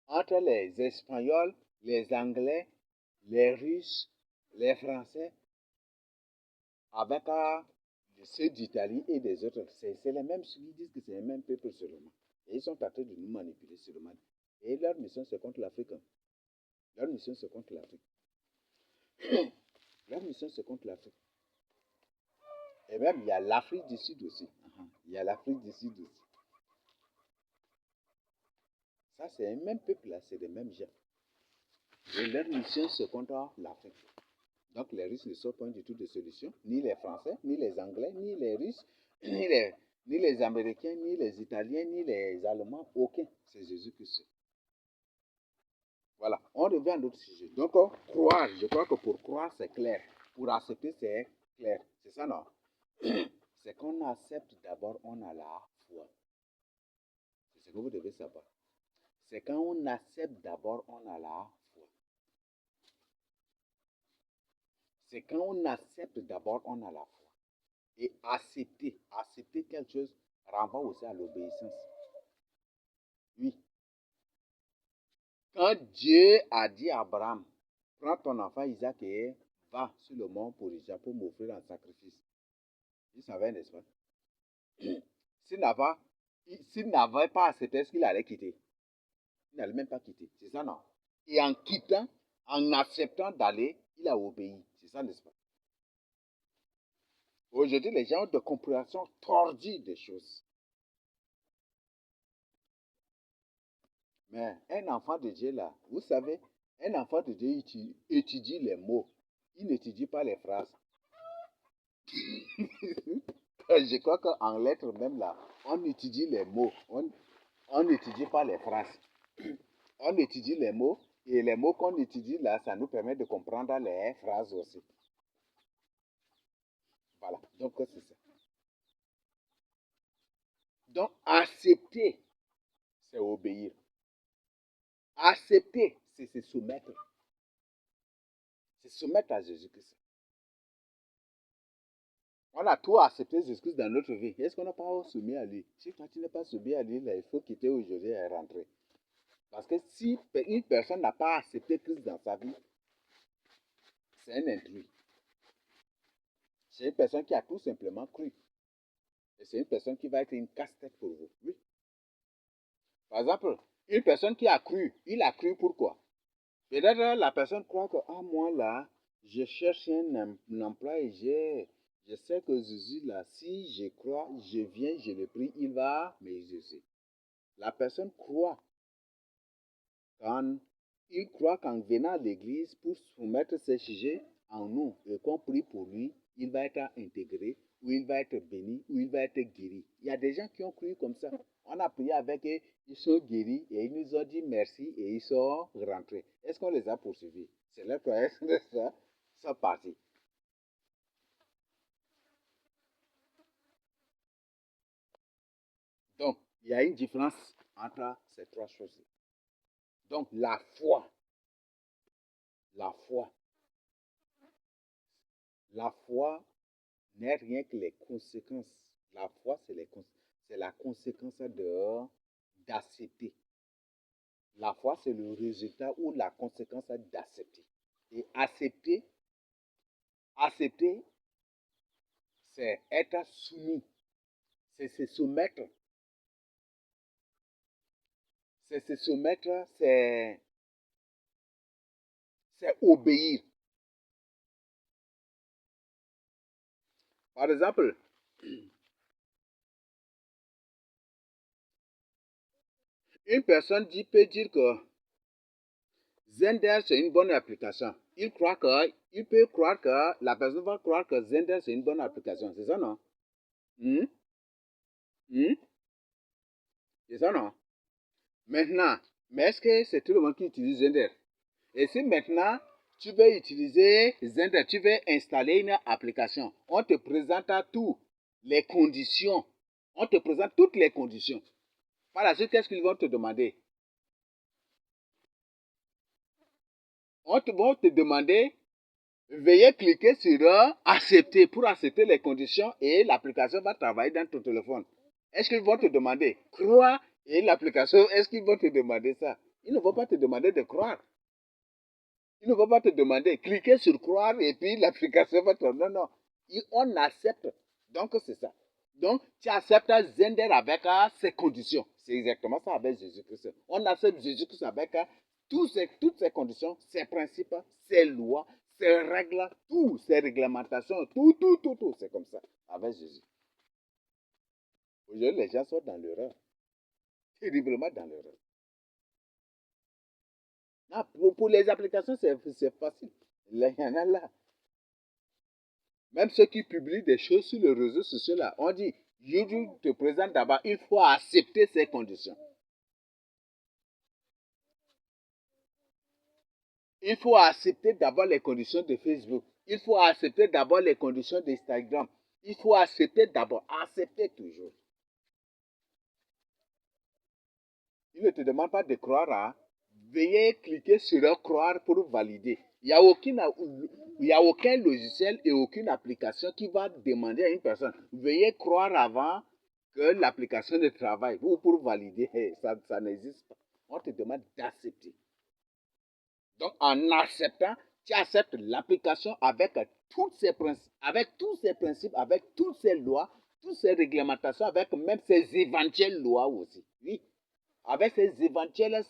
entre les Espagnols, les Anglais, les Russes, les Français, avec ceux d'Italie et des autres. C'est les mêmes, ils disent que c'est les mêmes peuples seulement. Et ils sont en train de nous manipuler seulement. Et leur mission, c'est contre l'Afrique. Leur mission, c'est contre l'Afrique. Leur mission, c'est contre l'Afrique. Et même, il y a l'Afrique du Sud aussi. Il y a l'Afrique du Sud aussi. Ça, c'est un même peuple, là, c'est les mêmes gens. Et leur mission, c'est contre l'Afrique. Donc, les Russes ne sont pas du tout de solution. Ni les Français, ni les Anglais, ni les Russes, ni les Américains, ni les Italiens, ni les Allemands. Aucun. C'est Jésus-Christ. Voilà. On revient à notre sujet. Donc, croire. Je crois que pour croire, c'est clair. Pour accepter, c'est clair. C'est ça, non? C'est qu'on accepte d'abord, on a la foi. C'est ce que vous devez savoir. C'est quand on accepte d'abord, on a la foi. C'est quand on accepte d'abord, on a la foi. Et accepter quelque chose renvoie aussi à l'obéissance. Oui. Quand Dieu a dit à Abraham, prends ton enfant Isaac et va sur le mont pour m'offrir un sacrifice. Il savait, n'est-ce pas? S'il n'avait pas accepté, est-ce qu'il allait quitter? Il n'allait même pas quitter. C'est ça, non? Et en quittant, en acceptant d'aller, il a obéi. C'est ça, n'est-ce pas? Aujourd'hui, les gens ont de compréhension tordue des choses. Mais un enfant de Dieu, là, vous savez, un enfant de Dieu étudie les mots. Il n'étudie pas les phrases. Je crois qu'en lettres même, là, on étudie les mots. On n'étudie pas les phrases. On étudie les mots. Et les mots qu'on étudie, là, ça nous permet de comprendre les phrases aussi. Voilà. Donc, c'est ça. Donc, accepter, c'est obéir. Accepter, c'est se soumettre. C'est se soumettre à Jésus-Christ. On a tout accepté Jésus-Christ dans notre vie. Est-ce qu'on n'a pas soumis à lui? Si toi, tu n'es pas soumis à lui, là, il faut quitter aujourd'hui et rentrer. Parce que si une personne n'a pas accepté Christ dans sa vie, c'est un intrus. C'est une personne qui a tout simplement cru. Et c'est une personne qui va être une casse-tête pour vous. Oui. Par exemple, une personne qui a cru, il a cru pourquoi? Peut-être la personne croit que, ah, moi là, je cherche un emploi et je sais que Jésus là, si je crois, je viens, je le prie, il va m'exaucer. La personne croit. Quand il croit qu'en venant à l'église pour soumettre ses sujets en nous et qu'on prie pour lui, il va être intégré, ou il va être béni, ou il va être guéri. Il y a des gens qui ont cru comme ça. On a prié avec eux, ils sont guéris et ils nous ont dit merci et ils sont rentrés. Est-ce qu'on les a poursuivis? C'est leur croyance de ça, ils sont partis. Donc, il y a une différence entre ces trois choses-là. Donc, la foi, la foi, la foi n'est rien que les conséquences. La foi, c'est la conséquence d'accepter. La foi, c'est le résultat ou la conséquence d'accepter. Et accepter, c'est être soumis, c'est se soumettre. C'est se soumettre, c'est obéir. Par exemple, une personne peut dire que Zender, c'est une bonne application. Il peut croire que, la personne va croire que Zender, c'est une bonne application. C'est ça, non? Hmm? Hmm? C'est ça, non? Maintenant, mais est-ce que c'est tout le monde qui utilise Zender? Et si maintenant, tu veux utiliser Zender, tu veux installer une application, on te présente toutes les conditions. On te présente toutes les conditions. Par la suite, qu'est-ce qu'ils vont te demander? On va te demander, veuillez cliquer sur accepter pour accepter les conditions et l'application va travailler dans ton téléphone. Est-ce qu'ils vont te demander croire et l'application, est-ce qu'ils vont te demander ça? Ils ne vont pas te demander de croire. Ils ne vont pas te demander cliquer sur croire et puis l'application va te... Non, non. On accepte. Donc c'est ça. Donc tu acceptes Zender avec ses conditions. C'est exactement ça avec Jésus-Christ. On accepte Jésus-Christ avec toutes ces conditions, ses principes, ses lois, ses règles, toutes ses réglementations, tout. C'est comme ça avec Jésus. Aujourd'hui, les gens sont dans l'erreur. Terriblement dans l'erreur. Pour les applications, c'est facile. Il y en a là. Même ceux qui publient des choses sur les réseaux sociaux, là, on dit, YouTube te présente d'abord, il faut accepter ces conditions. Il faut accepter d'abord les conditions de Facebook. Il faut accepter d'abord les conditions d'Instagram. Il faut accepter d'abord, accepter toujours. Il ne te demande pas de croire, hein. Veuillez cliquer sur croire pour valider. Il n'y a aucun logiciel et aucune application qui va demander à une personne, veuillez croire avant que l'application ne travaille ou pour valider. Ça n'existe pas. On te demande d'accepter. Donc, en acceptant, tu acceptes l'application avec tous ses principes, avec toutes ses lois, toutes ces réglementations, avec même ces éventuelles lois aussi. Oui, avec ces éventuels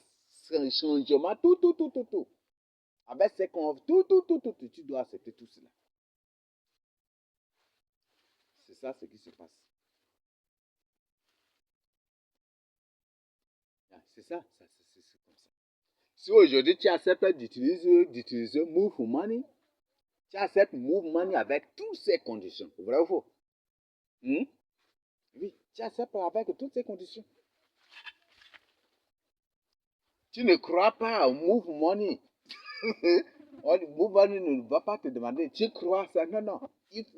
changements, tout. Avec ces tout, tu dois accepter tout cela. C'est ça ce qui se passe. C'est ça, c'est comme ça. Si aujourd'hui tu acceptes d'utiliser Move Money, tu acceptes Move Money avec toutes ces conditions. Vrai ou faux? Oui, tu acceptes avec toutes ces conditions. Tu ne crois pas au Move Money. Move Money ne va pas te demander, tu crois ça? Non, non.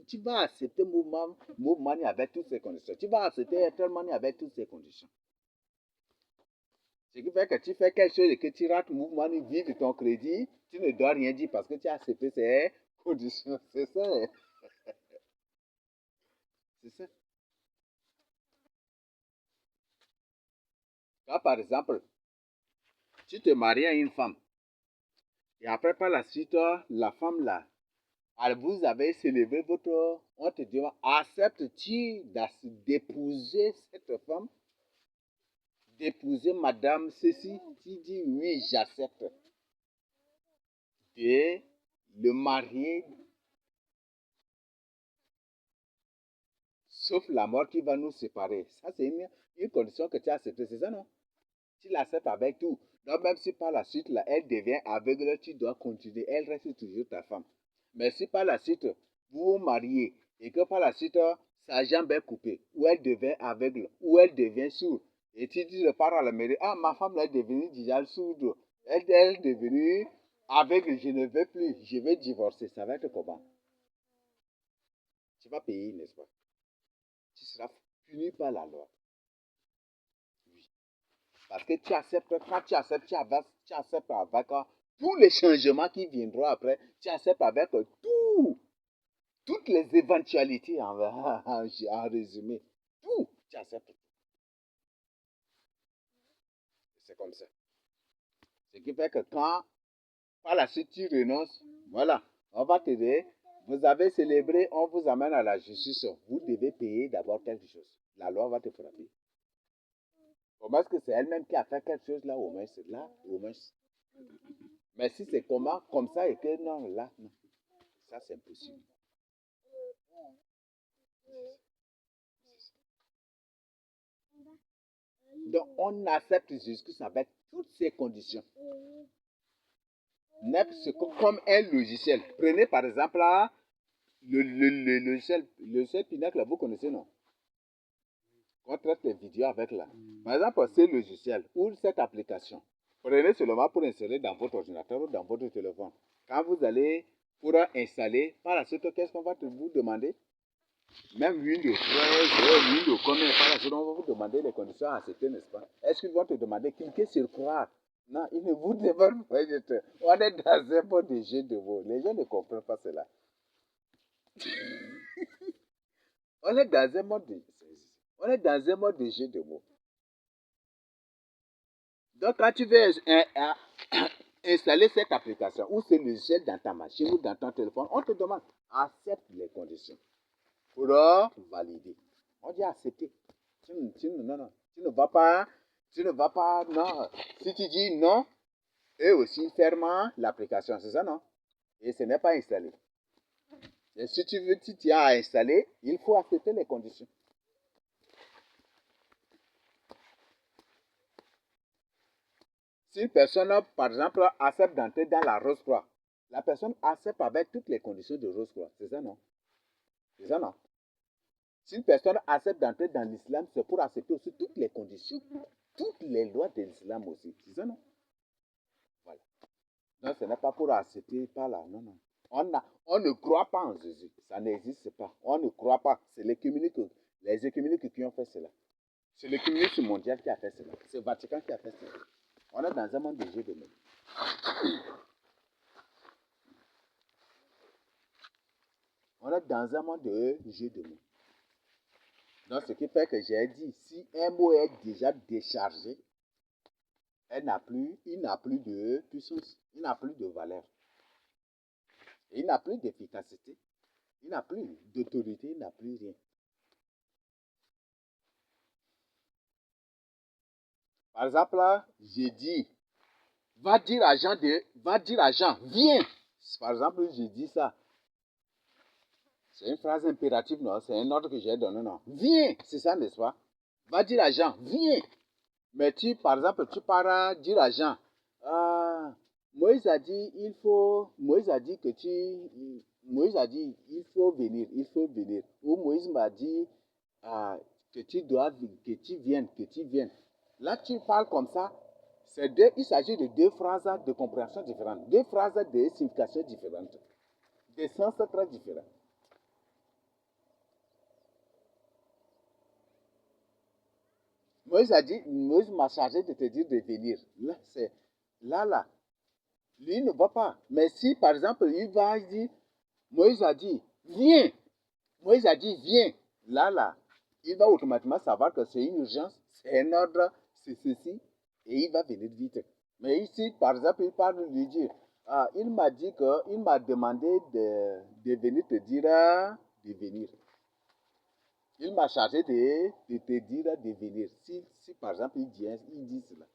Tu vas accepter Move Money avec toutes ces conditions. Tu vas accepter Airtel Money avec toutes ces conditions. Ce qui fait que tu fais quelque chose et que tu rates Move Money, vive ton crédit, tu ne dois rien dire parce que tu as accepté ces conditions. C'est ça. C'est ça. Quand par exemple, tu te maries à une femme et après par la suite, la femme là, vous avez célébré votre, on te dit, acceptes-tu d'épouser cette femme, d'épouser madame ceci? Tu dis oui, j'accepte. Et le marier, sauf la mort qui va nous séparer. Ça, c'est une condition que tu as acceptée, c'est ça, non? Tu l'acceptes avec tout. Donc, même si par la suite, là, elle devient aveugle, tu dois continuer. Elle reste toujours ta femme. Mais si par la suite, vous vous mariez et que par la suite, sa jambe est coupée, ou elle devient aveugle, ou elle devient sourde, et tu dis le parent à la mairie, ah, ma femme là, est devenue déjà sourde, elle est devenue aveugle, je ne veux plus, je vais divorcer. Ça va être comment? Tu vas payer, n'est-ce pas? Tu seras puni par la loi. Oui. Parce que tu acceptes, quand tu acceptes, tu acceptes avec tous les changements qui viendront après, tu acceptes avec toutes les éventualités en résumé. Tout, tu acceptes. C'est comme ça. Ce qui fait que quand, par la suite, tu renonces, voilà, on va te dire, vous avez célébré, on vous amène à la justice, vous devez payer d'abord quelque chose. La loi va te frapper. Au moins que c'est elle-même qui a fait quelque chose là, au moins c'est là, au moins. Mais si c'est comment, comme ça, et que non, là, non. Ça, c'est impossible. Donc, on accepte Jésus avec toutes ces conditions. N'est-ce que comme un logiciel. Prenez par exemple là, le logiciel Pinacle, vous connaissez, non? On traite les vidéos avec là. Par exemple, ce logiciel ou cette application, prenez seulement pour insérer dans votre ordinateur ou dans votre téléphone. Quand vous allez pour installer, par la suite, qu'est-ce qu'on va vous demander? Même Windows 13, Windows combien, par la suite, on va vous demander les conditions à accepter, n'est-ce pas? Est-ce qu'ils vont te demander cliquer sur croire? Non, ils ne vous demandent pas. On est dans un mode de jeu de mots. Les gens ne comprennent pas cela. On est dans un mode de jeu de mots. Donc, quand tu veux installer cette application ou ce logiciel dans ta machine ou dans ton téléphone, on te demande accepte les conditions pour valider. On dit accepter. Non, tu ne vas pas, non. Si tu dis non, eux aussi ferment l'application, c'est ça, non? Et ce n'est pas installé. Et si tu as installé, il faut accepter les conditions. Si une personne, par exemple, accepte d'entrer dans la Rose-Croix, la personne accepte avec toutes les conditions de Rose-Croix. C'est ça, non? C'est ça, non? Si une personne accepte d'entrer dans l'islam, c'est pour accepter aussi toutes les conditions, toutes les lois de l'islam aussi. C'est ça, non? Voilà. Non, ce n'est pas pour accepter par là. Non, non. On ne croit pas en Jésus. Ça n'existe pas. On ne croit pas. C'est les œcuméniques qui ont fait cela. C'est l'écuménisme mondial qui a fait cela. C'est le Vatican qui a fait cela. On est dans un monde de jeux de mots. On est dans un monde de jeux de mots. Donc, ce qui fait que j'ai dit, si un mot est déjà déchargé, il n'a plus de puissance, il n'a plus de valeur. Il n'a plus d'efficacité, il n'a plus d'autorité, il n'a plus rien. Par exemple, là, j'ai dit, va dire à Jean, viens. Par exemple, j'ai dit ça. C'est une phrase impérative, non? C'est un ordre que j'ai donné, non? Viens, c'est ça, n'est-ce pas? Va dire à Jean, viens. Mais tu, par exemple, tu pars dire à Jean, ah, Moïse a dit, Moïse a dit, il faut venir, il faut venir. Ou Moïse m'a dit, ah, que tu dois, que tu viennes, que tu viennes. Là, tu parles comme ça. Il s'agit de deux phrases de compréhension différentes, deux phrases de signification différentes, des sens très différents. Moïse m'a chargé de te dire de venir. Là, c'est, là, lui ne va pas. Mais si, par exemple, il va dire, Moïse a dit, viens. Moïse a dit, viens. Là, il va automatiquement savoir que c'est une urgence, c'est un ordre, c'est ceci, et il va venir vite. Mais ici, par exemple, il parle de lui dire, ah, il m'a dit que, il m'a demandé de venir te dire de venir. Il m'a chargé de te dire de venir. Si par exemple, il dit cela,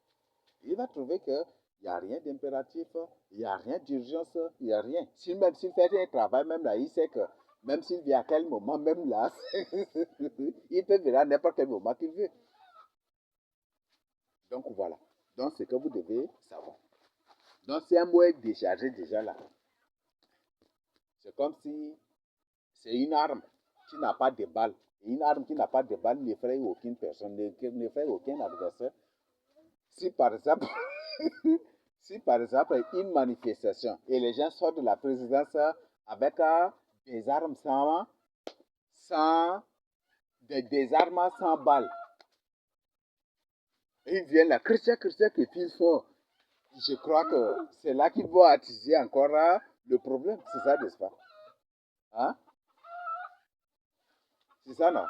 il va trouver qu'il n'y a rien d'impératif, il n'y a rien d'urgence, il n'y a rien. Même s'il fait un travail, même là, il sait que même s'il vient à quel moment, même là, il peut venir à n'importe quel moment qu'il veut. Donc voilà. Donc c'est ce que vous devez savoir. Donc c'est un mot déchargé déjà là. C'est comme si c'est une arme qui n'a pas de balles. Une arme qui n'a pas de balles n'effraie aucune personne, n'effraie aucun adversaire. Si par exemple, si par exemple une manifestation et les gens sortent de la présidence avec des armes des armes sans balles, ils viennent là, Christian, que qu'ils font. Je crois que c'est là qu'ils vont attiser encore le problème. C'est ça, n'est-ce pas? Hein? C'est ça, non?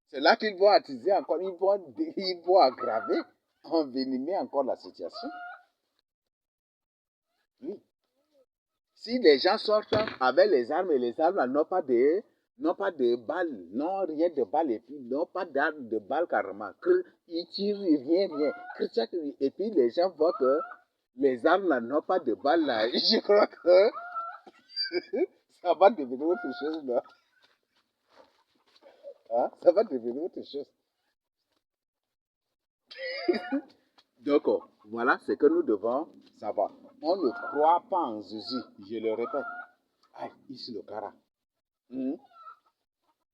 C'est là qu'ils vont attiser encore, ils vont aggraver, envenimer encore la situation. Oui. Si les gens sortent avec les armes et les armes n'ont pas de balles, non rien de balles et puis n'ont pas d'armes de balles carrément. Ils tirent rien. Et puis les gens voient que les armes n'ont pas de balles là. Je crois que ça va devenir autre chose là. Hein? Ça va devenir autre chose. Donc voilà ce que nous devons savoir. On ne croit pas en Jésus, je le répète. Ah, ici le cara.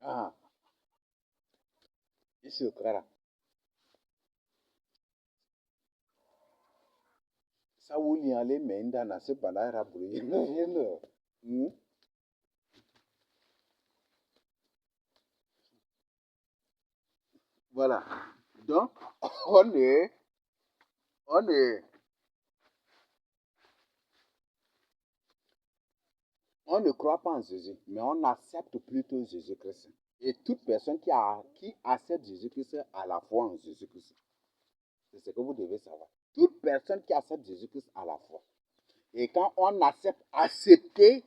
Ah, ici le cara. Sawuli ale menda na se bana raburi. Voilà. Donc, on est, on est, on ne croit pas en Jésus, mais on accepte plutôt Jésus-Christ. Et toute personne qui accepte Jésus-Christ a la foi en Jésus-Christ. C'est ce que vous devez savoir. Toute personne qui accepte Jésus-Christ a la foi. Et quand on accepter,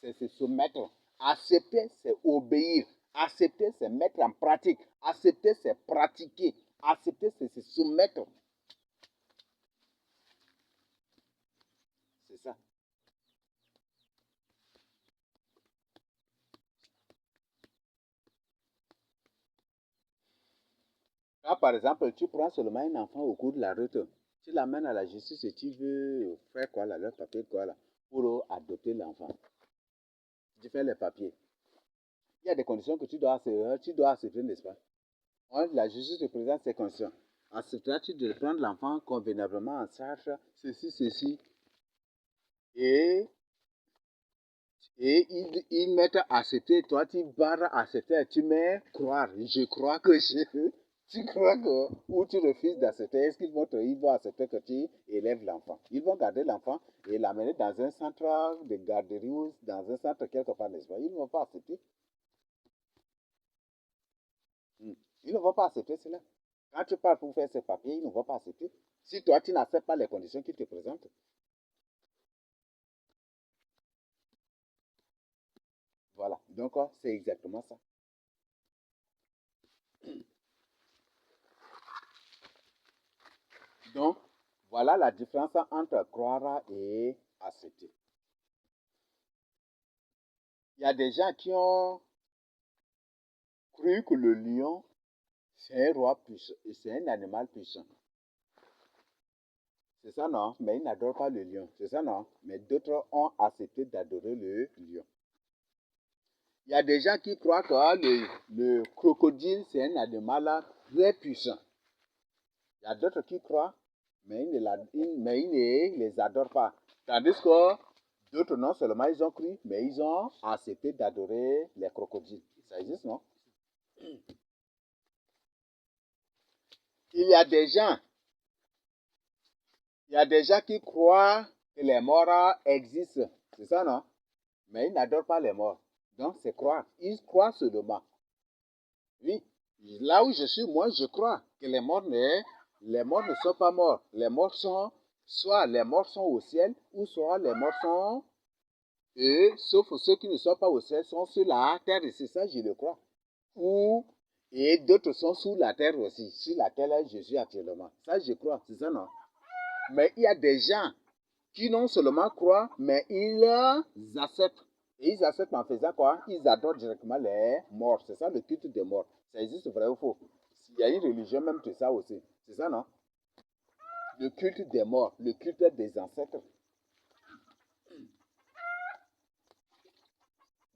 c'est se soumettre. Accepter, c'est obéir. Accepter, c'est mettre en pratique. Accepter, c'est pratiquer. Accepter, c'est se soumettre. C'est ça. Quand, par exemple, tu prends seulement un enfant au cours de la route, tu l'amènes à la justice et tu veux faire quoi là, leur papier quoi là, pour adopter l'enfant. Tu fais les papiers. Il y a des conditions que tu dois accepter, n'est-ce pas? La justice te présente ces conditions. Accepteras-tu de prendre l'enfant convenablement en charge, ceci. Et, ils mettent accepter, toi tu barres accepter, tu mets croire. Je crois que tu crois que, ou tu refuses d'accepter, est-ce ils vont accepter que tu élèves l'enfant? Ils vont garder l'enfant et l'amener dans un centre de garderie ou dans un centre quelque part, n'est-ce pas? Ils ne vont pas accepter. Ils ne vont pas accepter cela. Quand tu pars pour faire ces papiers, ils ne vont pas accepter. Si toi, tu n'acceptes pas les conditions qu'ils te présentent. Voilà. Donc, c'est exactement ça. Donc, voilà la différence entre croire et accepter. Il y a des gens qui ont cru que le lion, c'est un roi puissant, et c'est un animal puissant. C'est ça, non? Mais ils n'adorent pas le lion. C'est ça, non? Mais d'autres ont accepté d'adorer le lion. Il y a des gens qui croient que le crocodile, c'est un animal très puissant. Il y a d'autres qui croient, mais ils ne les adorent pas. Tandis que d'autres, non seulement ils ont cru, mais ils ont accepté d'adorer les crocodiles. Ça existe, non? Il y a des gens qui croient que les morts existent. C'est ça, non? Mais ils n'adorent pas les morts. Donc, c'est croire. Ils croient seulement. Oui. Là où je suis, moi, je crois que les morts ne sont pas morts. Les morts sont, soit les morts sont au ciel, ou soit les morts sont, sauf ceux qui ne sont pas au ciel, sont sur la terre. Et c'est ça, je le crois. Et d'autres sont sous la terre aussi, sur laquelle je suis actuellement. Ça, je crois. C'est ça, non? Mais il y a des gens qui non seulement croient, mais ils acceptent. Et ils acceptent en faisant quoi? Ils adorent directement les morts. C'est ça le culte des morts. Ça existe vrai ou faux? Il y a une religion même de ça aussi. C'est ça, non? Le culte des morts, le culte des ancêtres.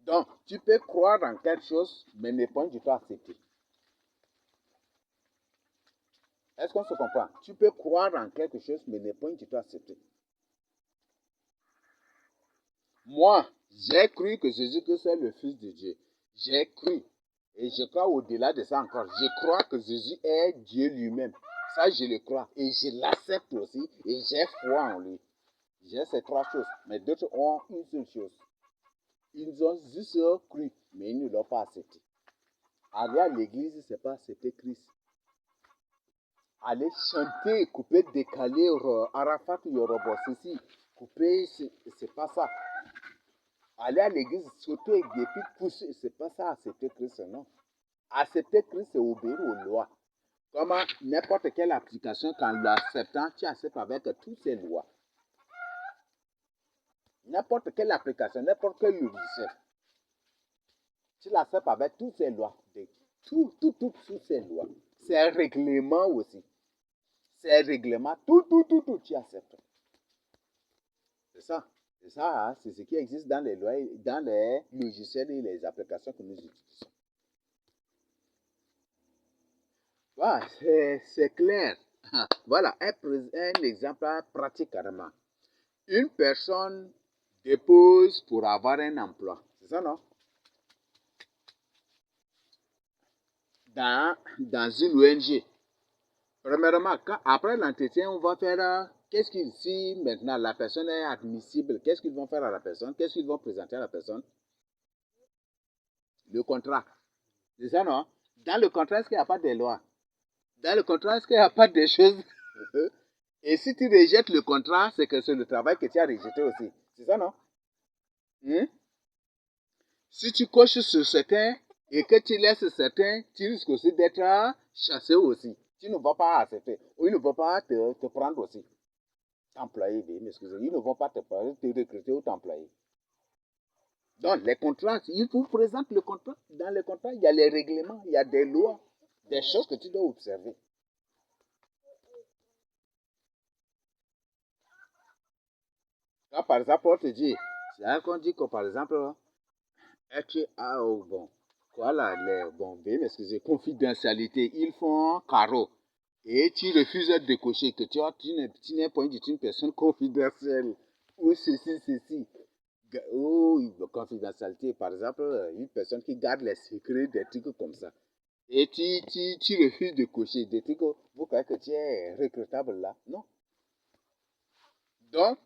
Donc, tu peux croire en quelque chose, mais ne pas du tout accepter. Est-ce qu'on se comprend? Tu peux croire en quelque chose, mais ne pas du tout accepter. Moi, j'ai cru que Jésus-Christ est le Fils de Dieu. J'ai cru. Et je crois au-delà de ça encore. Je crois que Jésus est Dieu lui-même. Ça, je le crois. Et je l'accepte aussi. Et j'ai foi en lui. J'ai ces trois choses. Mais d'autres ont une seule chose. Ils ont juste cru, mais ils ne l'ont pas accepté. Aller à l'église, ce n'est pas accepter Christ. Aller chanter, couper, décaler, Arafat, Yoruba, ceci, couper, c'est pas ça. Aller à l'église, sauter et puis pousser, c'est pas ça, accepter Christ, non. Accepter Christ, c'est obéir aux lois. Comme n'importe quelle application, qu'en l'acceptant, tu acceptes avec toutes ces lois. N'importe quelle application, n'importe quel logiciel, tu l'acceptes avec toutes ces lois. Toutes ces lois. C'est un règlement aussi. C'est un règlement, tout, tu acceptes. C'est ça. C'est ça, hein? C'est ce qui existe dans les lois, dans les logiciels et les applications que nous utilisons. Voilà, c'est clair. Voilà un exemple pratique carrément. Une personne dépose pour avoir un emploi. C'est ça, non? Dans une ONG. Premièrement, après l'entretien, on va faire qu'est-ce qu'il si maintenant la personne est admissible, qu'est-ce qu'ils vont faire à la personne, qu'est-ce qu'ils vont présenter à la personne? Le contrat. C'est ça, non? Dans le contrat, est-ce qu'il n'y a pas de loi? Dans le contrat, est-ce qu'il n'y a pas de choses? Et si tu rejettes le contrat, c'est que c'est le travail que tu as rejeté aussi. C'est ça, non? Si tu coches sur certains et que tu laisses certains, tu risques aussi d'être chassé aussi. Tu ne vas pas accepter. Ou ils ne vont pas te prendre aussi. T'employer, excusez, ils ne vont pas te recruter ou t'employer. Donc, les contrats, il vous présente le contrat. Dans le contrat, il y a les règlements, il y a des lois, des choses que tu dois observer. Quand, par exemple, on te dit, c'est qu'on dit que, par exemple, bon, voilà, veuillez m'excuser, confidentialité, ils font carreau. Et tu refuses de cocher que tu n'es pas une personne confidentielle. Ou ceci. Ou confidentialité, par exemple, une personne qui garde les secrets, des trucs comme ça. Et tu refuses de cocher des trucs, vous croyez que tu es recrutable là? Non. Donc,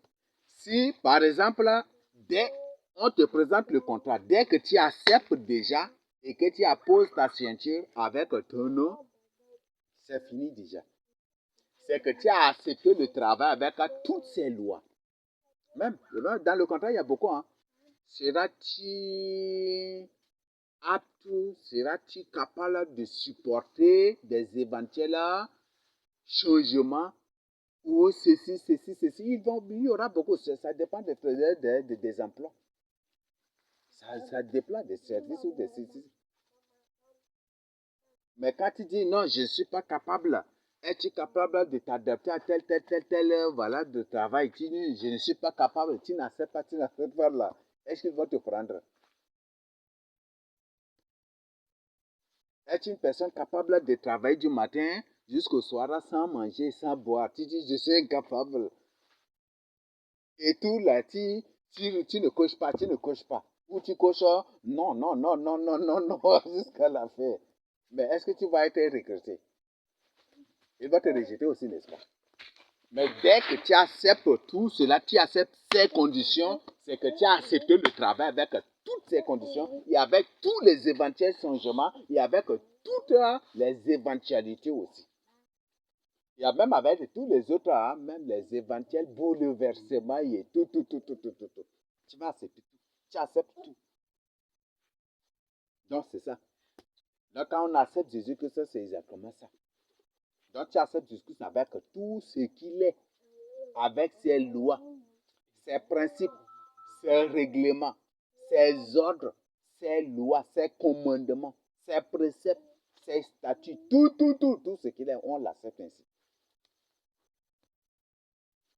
si par exemple, dès on te présente le contrat, dès que tu acceptes déjà et que tu apposes ta ceinture avec ton nom, c'est fini déjà. C'est que tu as accepté le travail avec toutes ces lois. Même dans le contrat, il y a beaucoup. Hein. Seras-tu apte, seras-tu capable de supporter des éventuels changements ou ceci, ceci, ceci. Il y aura beaucoup. Ça dépend des emplois. Ça dépend des services ou des services. Mais quand tu dis non, je ne suis pas capable, es-tu capable de t'adapter à tel, voilà, de travail? Tu dis, je ne suis pas capable, tu n'acceptes pas là. Est-ce qu'ils vont te prendre? Es-tu une personne capable de travailler du matin jusqu'au soir sans manger, sans boire? Tu dis, je suis incapable. Et tout là, tu ne coches pas, tu ne coches pas. Ou tu coches non, non, non, non, non, non, non, jusqu'à la fin. Mais est-ce que tu vas être recruté? Il va te rejeter aussi, n'est-ce pas? Mais dès que tu acceptes tout cela, tu acceptes ces conditions, c'est que tu as accepté le travail avec toutes ces conditions et avec tous les éventuels changements et avec toutes les éventualités aussi. Et même avec tous les autres, hein, même les éventuels bouleversements et tout. Tu vas accepter tout. Tu acceptes tout. Donc, c'est ça. Donc, quand on accepte Jésus-Christ, c'est exactement ça. Donc, tu acceptes Jésus-Christ avec tout ce qu'il est, avec ses lois, ses principes, ses règlements, ses ordres, ses lois, ses commandements, ses préceptes, ses statuts, tout ce qu'il est, on l'accepte ainsi.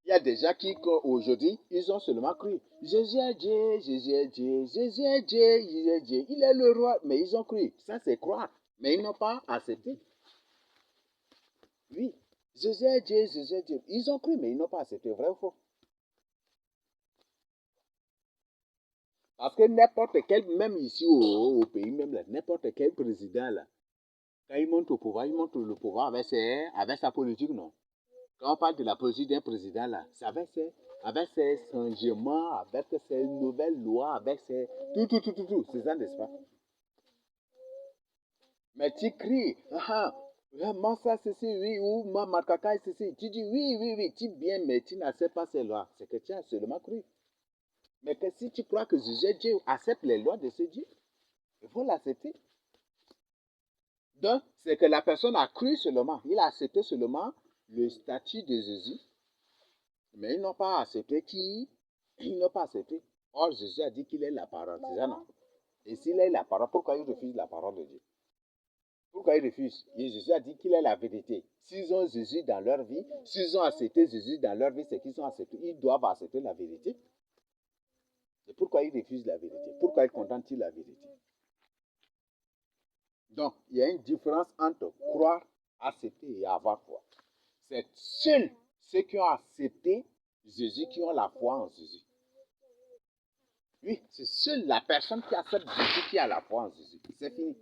Il y a des gens qui, aujourd'hui, ils ont seulement cru. Jésus est Dieu, Jésus est Dieu, Jésus est Dieu, Jésus est Dieu. Il est le roi, mais ils ont cru. Ça, c'est croire. Mais ils n'ont pas accepté. Oui, Jésus est Dieu, Jésus est Dieu. Ils ont cru, mais ils n'ont pas accepté. Vrai ou faux? Parce que n'importe quel, même ici au pays, même là, n'importe quel président, là, quand il monte au pouvoir, il monte le pouvoir avec sa politique, non? Quand on parle de la politique d'un président, là, c'est avec ses changements, avec ses nouvelles lois, avec ses... Tout. C'est ça, n'est-ce pas? Mais tu cries, moi ça, ceci, oui, ou moi, ma caca, ceci. Tu dis oui, tu bien, mais tu n'acceptes pas ces lois. C'est que tu as seulement cru. Mais que si tu crois que Dieu accepte les lois de ce Dieu, il faut l'accepter. Donc, c'est que la personne a cru seulement. Il a accepté seulement le statut de Jésus. Mais ils n'ont pas accepté qui? Ils n'ont pas accepté. Or, Jésus a dit qu'il est la parole. C'est ça, non? Et s'il est la parole, pourquoi ils refusent la parole de Dieu? Pourquoi ils refusent? Et Jésus a dit qu'il est la vérité. S'ils ont Jésus dans leur vie, s'ils ont accepté Jésus dans leur vie, c'est qu'ils ont accepté. Ils doivent accepter la vérité. Et pourquoi ils refusent la vérité? Pourquoi ils contentent-ils la vérité? Donc, il y a une différence entre croire, accepter et avoir foi. C'est seuls ceux qui ont accepté Jésus qui ont la foi en Jésus. Oui, c'est seule la personne qui accepte Jésus qui a la foi en Jésus. C'est fini.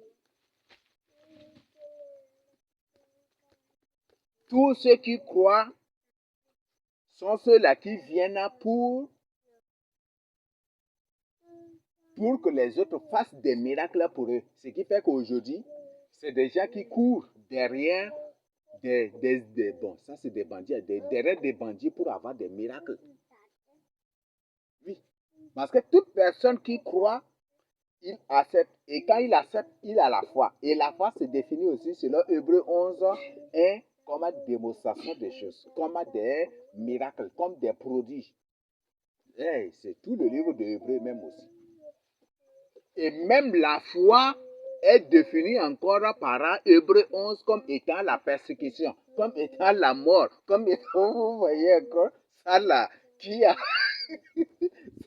Tous ceux qui croient sont ceux-là qui viennent pour que les autres fassent des miracles pour eux. Ce qui fait qu'aujourd'hui, c'est des gens qui courent derrière bon, ça c'est des bandits, derrière des bandits pour avoir des miracles. Oui, parce que toute personne qui croit, il accepte. Et quand il accepte, il a la foi. Et la foi se définit aussi selon Hébreux 11, 1, comme démonstration des choses, comme des miracles, comme des prodiges. Hey, c'est tout le livre de Hébreux même aussi. Et même la foi est définie encore par Hébreux 11 comme étant la persécution, comme étant la mort, comme étant, vous voyez encore, ça là, qui a...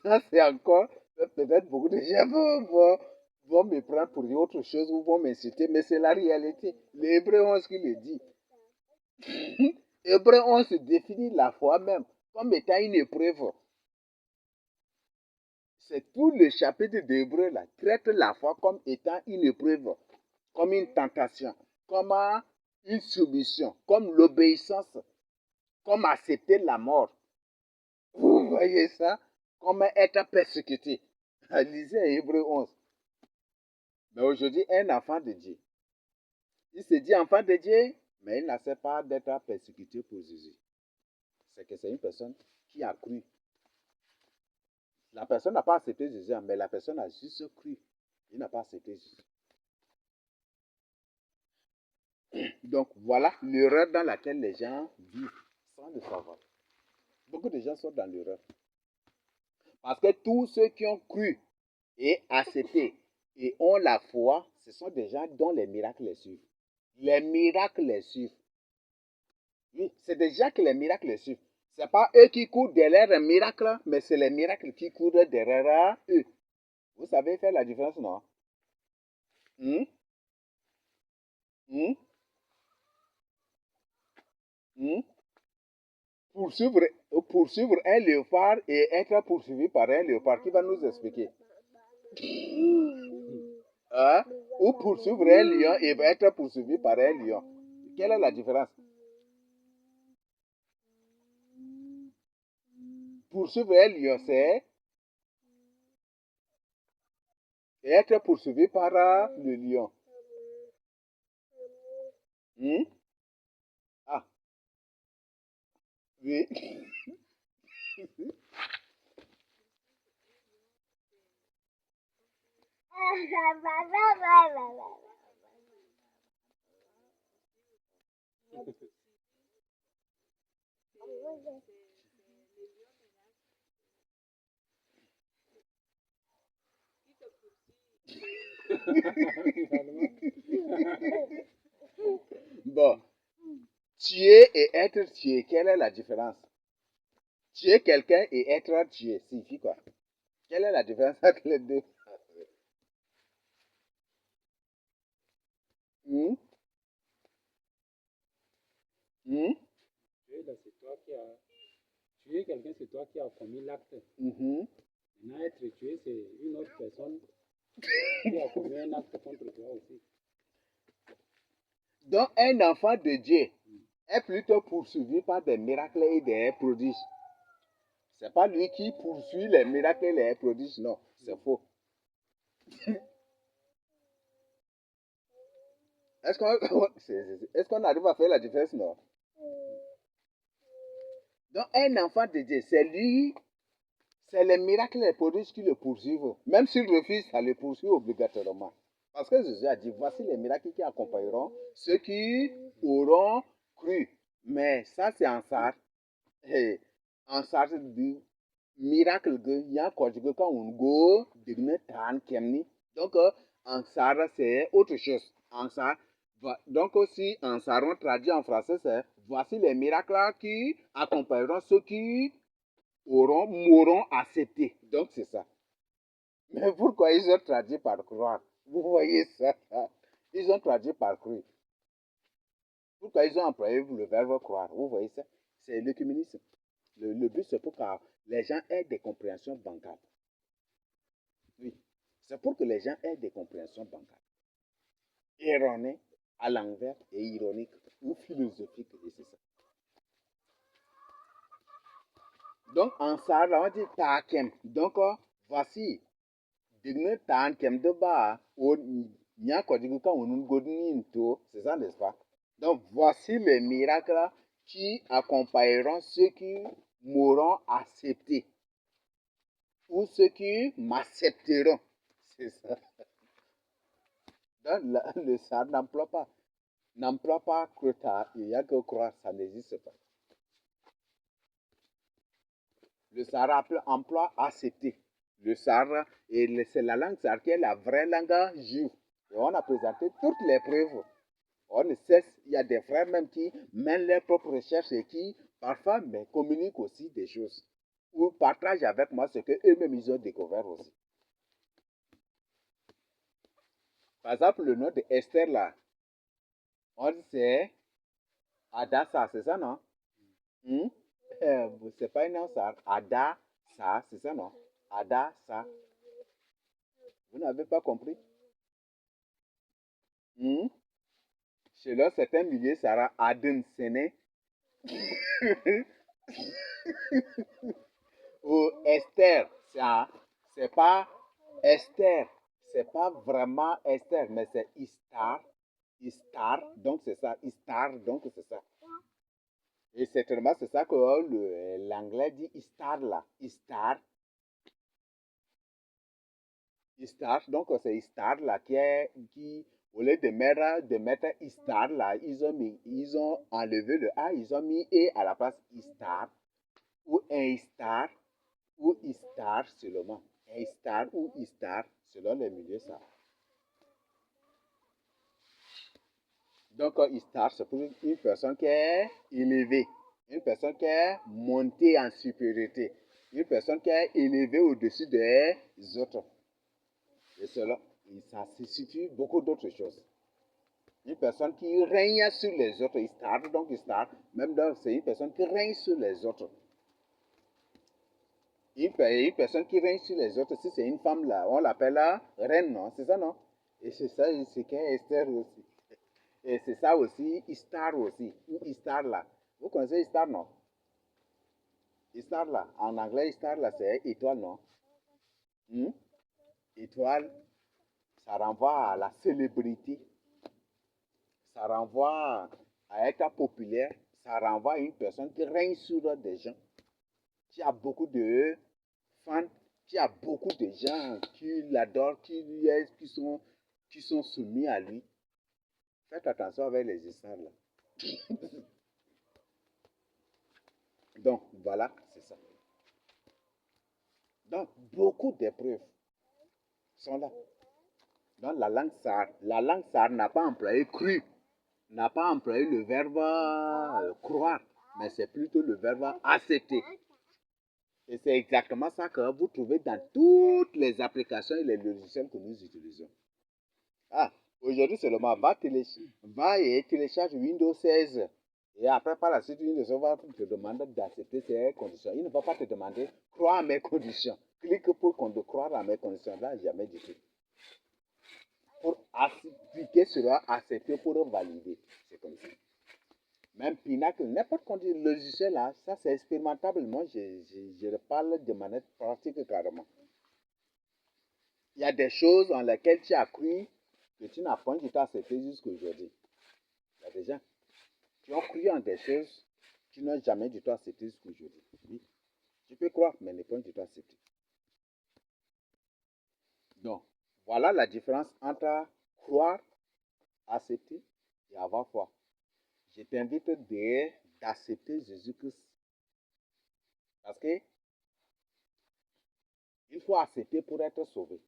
ça c'est encore, peut-être beaucoup de gens vont me prendre pour autre chose ou vont m'insulter, mais c'est la réalité. L'Hébreu 11 qui le dit. Hébreu 11 définit la foi même comme étant une épreuve. C'est tout le chapitre d'Hébreu là traite la foi comme étant une épreuve, comme une tentation, comme une soumission, comme l'obéissance, comme accepter la mort. Vous voyez ça? Comme être persécuté. Lisez Hébreu 11. Mais aujourd'hui, un enfant de Dieu, il se dit enfant de Dieu, mais il n'accepte pas d'être persécuté pour Jésus. C'est que c'est une personne qui a cru. La personne n'a pas accepté Jésus, mais la personne a juste cru. Il n'a pas accepté Jésus. Donc voilà l'erreur dans laquelle les gens vivent. sans le savoir. Beaucoup de gens sont dans l'erreur. Parce que tous ceux qui ont cru et accepté et ont la foi, ce sont des gens dont les miracles les suivent. Les miracles les suivent. Oui, c'est des gens que les miracles les suivent. Ce n'est pas eux qui courent derrière un miracle, mais c'est les miracles qui courent derrière eux. Vous savez faire la différence, non? Hum? Hum? Hum? Poursuivre, poursuivre un léopard et être poursuivi par un léopard, qui va nous expliquer? Hein? Ou poursuivre un lion et être poursuivi par un lion. Quelle est la différence? Poursuivre un lion, c'est être poursuivi par le lion. Hmm? Ah, oui. Bon, tuer et être tué, quelle est la différence? Tuer quelqu'un et être tué signifie quoi? Quelle est la différence entre les deux? Hmm? Hmm? Tuer, là, c'est toi qui as... Tuer quelqu'un, c'est toi qui as commis l'acte. Mhm. Maintenant, être tué, c'est une autre personne qui a commis un acte contre toi aussi. Donc, un enfant de Dieu est plutôt poursuivi par des miracles et des prodiges. C'est pas lui qui poursuit les miracles et les prodiges, non, c'est faux. Est-ce qu'on est-ce qu'on arrive à faire la différence, non? Donc, un enfant de Dieu, c'est lui, c'est les miracles et les prodiges qui le poursuivent. Même s'il refuse, ça le poursuit obligatoirement. Parce que Jésus a dit, voici les miracles qui accompagneront ceux qui auront cru. Mais ça, c'est en sartre. En sartre du miracle que y a quand on go digne tan kemni. Donc, en sartre, c'est autre chose. En sartre, donc aussi, en sartre, on traduit en français, c'est voici les miracles qui accompagneront ceux qui m'auront accepté. Donc, c'est ça. Mais pourquoi ils ont traduit par croire? Vous voyez ça? Ils ont traduit par croire. Pourquoi ils ont employé le verbe croire? Vous voyez ça? C'est l'œcuménisme. Le but, c'est pour que les gens aient des compréhensions bancables. Oui. C'est pour que les gens aient des compréhensions bancables. Erronées, à l'envers et ironiques ou philosophiques. Et c'est ça. Donc, en ça, on dit takem. Donc, voici. Digne takem de bas. C'est ça, n'est-ce pas? Donc, voici les miracles qui accompagneront ceux qui m'auront accepté ou ceux qui m'accepteront. C'est ça. Donc, le ça n'emploie pas. N'emploie pas croire. Il n'y a que croire, ça n'existe pas. Le Sahara emploie accepter. Le Sahara, et c'est la langue Sahara qui est la vraie langue juive. Et on a présenté toutes les preuves. On ne cesse, il y a des frères même qui mènent leurs propres recherches et qui, parfois, mais communiquent aussi des choses. Ou partagent avec moi ce qu'eux-mêmes ils ont découvert aussi. Par exemple, le nom de Esther là, on dit c'est Adassa, c'est ça non? Hmm? C'est pas un nom ça. Adassa, c'est ça non? Adassa. Vous n'avez pas compris? Hmm? Selon certains milieux, Sarah Aden Sene ou Esther. C'est pas Esther. C'est pas vraiment Esther, mais c'est Istar. Istar, donc c'est ça. Istar, donc c'est ça. Et certainement, c'est ça que l'anglais dit Istar là. Istar. Istar, donc c'est Istar là qui Au lieu de mettre Istar là, ils ont enlevé le A, ils ont mis E à la place Istar, ou un Istar, ou Istar seulement. Un Istar ou Istar, selon les milieux ça. Donc, Istar, c'est pour une personne qui est élevée, une personne qui est montée en supériorité, une personne qui est élevée au-dessus des autres. Et cela, ça signifie beaucoup d'autres choses. Une personne qui règne sur les autres, Istar, donc Istar, même c'est une personne qui règne sur les autres. Une personne qui règne sur les autres, si c'est une femme là, on l'appelle la reine, non? C'est ça, non? Et c'est ça, c'est qu'est Esther aussi. Et c'est ça aussi, Istar aussi, ou Istar là. Vous connaissez Istar, non? Istar là, en anglais, Istar là, c'est étoile, non? Hmm? Étoile, ça renvoie à la célébrité, ça renvoie à être populaire, ça renvoie à une personne qui règne sur des gens, qui a beaucoup de fans, qui a beaucoup de gens qui l'adorent, qui sont soumis à lui. Faites attention avec les histoires là. Donc, voilà, c'est ça. Donc, beaucoup d'épreuves sont là. Donc, la langue sar n'a pas employé cru, n'a pas employé le verbe croire, mais c'est plutôt le verbe accepter. Et c'est exactement ça que vous trouvez dans toutes les applications et les logiciels que nous utilisons. Ah, aujourd'hui seulement, va et télécharge Windows 16. Et après, par la suite, Windows va te demander d'accepter ces conditions. Il ne va pas te demander, croire à mes conditions. Clique pour croire à mes conditions. Là, jamais du tout. Pour cliquer sur accepter pour valider. C'est comme ça. Même Pinacle, n'importe quel logiciel là, ça c'est expérimentable. Moi, je parle de manière pratique carrément. Il y a des choses en lesquelles tu as cru que tu n'as pas du tout accepté jusqu'à aujourd'hui. Il y a des gens qui ont cru en des choses qui n'ont jamais du tout accepté jusqu'à aujourd'hui. Oui, tu peux croire, mais ne pas du tout accepter. Donc, voilà la différence entre croire, accepter et avoir foi. Je t'invite d'accepter Jésus-Christ. Parce que il faut accepter pour être sauvé.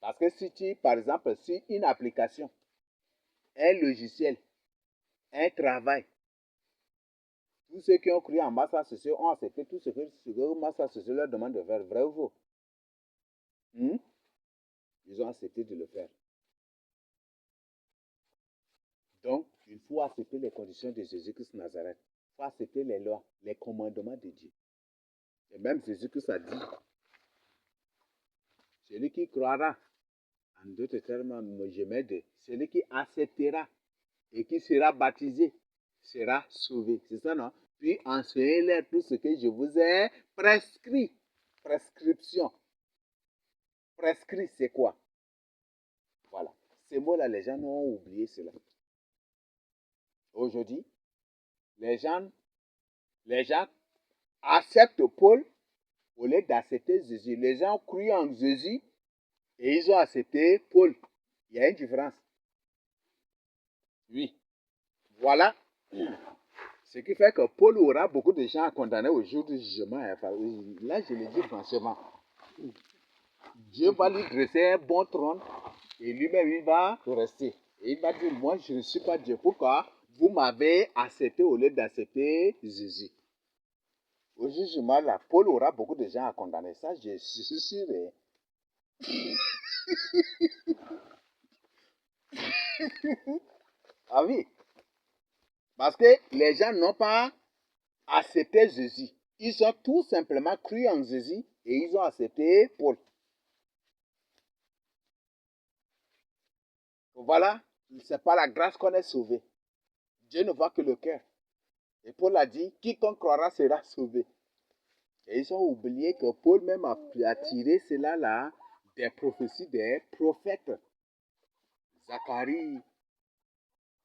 Parce que si tu, par exemple, si une application, un logiciel, un travail, tous ceux qui ont cru en masse associée ont accepté tout ce que masse associée leur demande de faire, vrai ou faux? Ils ont accepté de le faire. Donc, il faut accepter les conditions de Jésus-Christ Nazareth. Il faut accepter les lois, les commandements de Dieu. Et même Jésus-Christ a dit, celui qui croira, en d'autres termes, je m'aide, celui qui acceptera et qui sera baptisé sera sauvé. C'est ça, non? Puis enseignez-leur tout ce que je vous ai prescrit. Prescription. Prescrit, c'est quoi? Voilà. Ces mots-là, les gens ont oublié cela. Aujourd'hui, les gens acceptent Paul au lieu d'accepter Jésus. Les gens ont cru en Jésus et ils ont accepté Paul. Il y a une différence. Oui. Voilà. Ce qui fait que Paul aura beaucoup de gens à condamner au jour du jugement. Là, je le dis franchement. Dieu va lui dresser un bon trône et lui-même, il va rester. Et il va dire, moi, je ne suis pas Dieu. Pourquoi? Vous m'avez accepté au lieu d'accepter Jésus. Au jugement, là, Paul aura beaucoup de gens à condamner. Ça, je suis sûr. Ah oui. Parce que les gens n'ont pas accepté Jésus. Ils ont tout simplement cru en Jésus et ils ont accepté Paul. Voilà, c'est par la grâce qu'on est sauvé. Dieu ne voit que le cœur. Et Paul a dit, quiconque croira sera sauvé. Et ils ont oublié que Paul même a tiré cela là des prophéties des prophètes. Zacharie,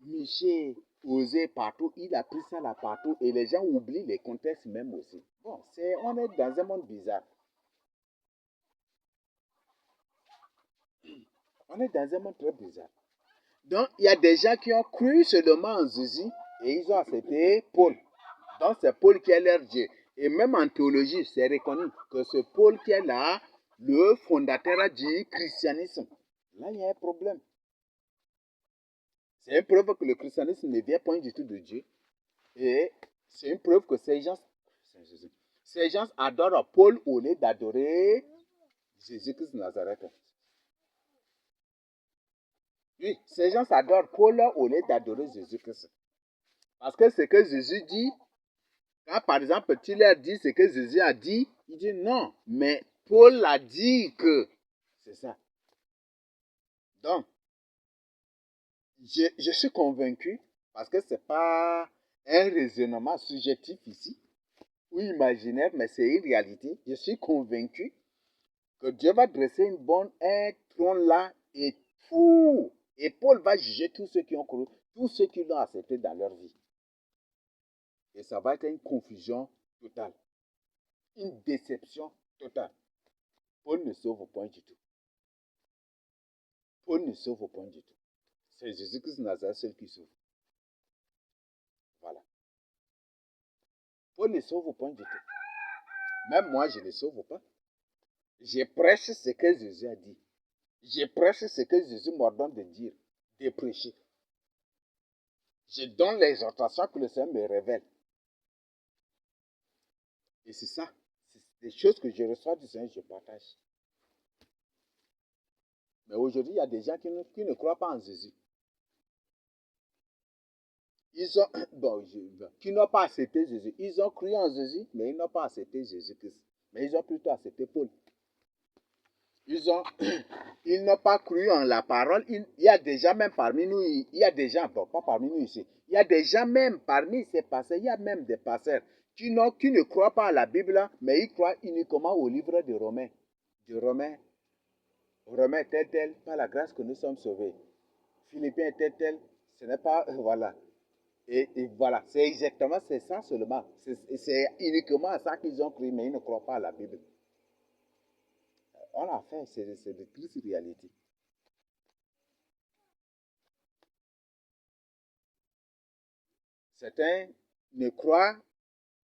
Michée, Osée, partout. Il a pris ça là partout. Et les gens oublient les contextes même aussi. Bon, on est dans un monde bizarre. On est dans un monde très bizarre. Donc, il y a des gens qui ont cru seulement en Jésus et ils ont accepté Paul. Donc, c'est Paul qui est leur Dieu. Et même en théologie, c'est reconnu que c'est Paul qui est là, le fondateur du christianisme. Là, il y a un problème. C'est une preuve que le christianisme ne vient point du tout de Dieu. Et c'est une preuve que ces gens adorent Paul au lieu d'adorer Jésus-Christ de Nazareth. Oui, ces gens adorent Paul au lieu d'adorer Jésus-Christ. Parce que ce que Jésus dit, quand par exemple tu leur dis ce que Jésus a dit, il dit non, mais Paul a dit que. C'est ça. Donc, je suis convaincu, parce que ce n'est pas un raisonnement subjectif ici, ou imaginaire, mais c'est une réalité. Je suis convaincu que Dieu va dresser un trône là et tout. Et Paul va juger tous ceux qui ont cru, tous ceux qui l'ont accepté dans leur vie. Et ça va être une confusion totale. Une déception totale. Paul ne sauve point du tout. Paul ne sauve point du tout. C'est Jésus-Christ de Nazareth seul qui sauve. Voilà. Paul ne sauve point du tout. Même moi, je ne sauve pas. Je prêche ce que Jésus a dit. Je prêche ce que Jésus m'ordonne de dire, de prêcher. Je donne l'exhortation que le Seigneur me révèle. Et c'est ça. C'est des choses que je reçois du Seigneur, je partage. Mais aujourd'hui, il y a des gens qui ne croient pas en Jésus. Ils ont, qui n'ont pas accepté Jésus. Ils ont cru en Jésus, mais ils n'ont pas accepté Jésus-Christ. Mais ils ont plutôt accepté Paul. Ils n'ont pas cru en la parole. Il y a des gens même parmi nous, il y a des gens, bon, pas parmi nous ici, il y a des gens même parmi ces pasteurs, il y a même des pasteurs qui ne croient pas à la Bible, mais ils croient uniquement au livre de Romains. De Romains, tel, par la grâce que nous sommes sauvés. Philippiens tel, ce n'est pas, voilà. Et voilà, c'est exactement, c'est ça seulement. C'est uniquement à ça qu'ils ont cru, mais ils ne croient pas à la Bible. On l'a fait, c'est de tristes réalités. Certains ne croient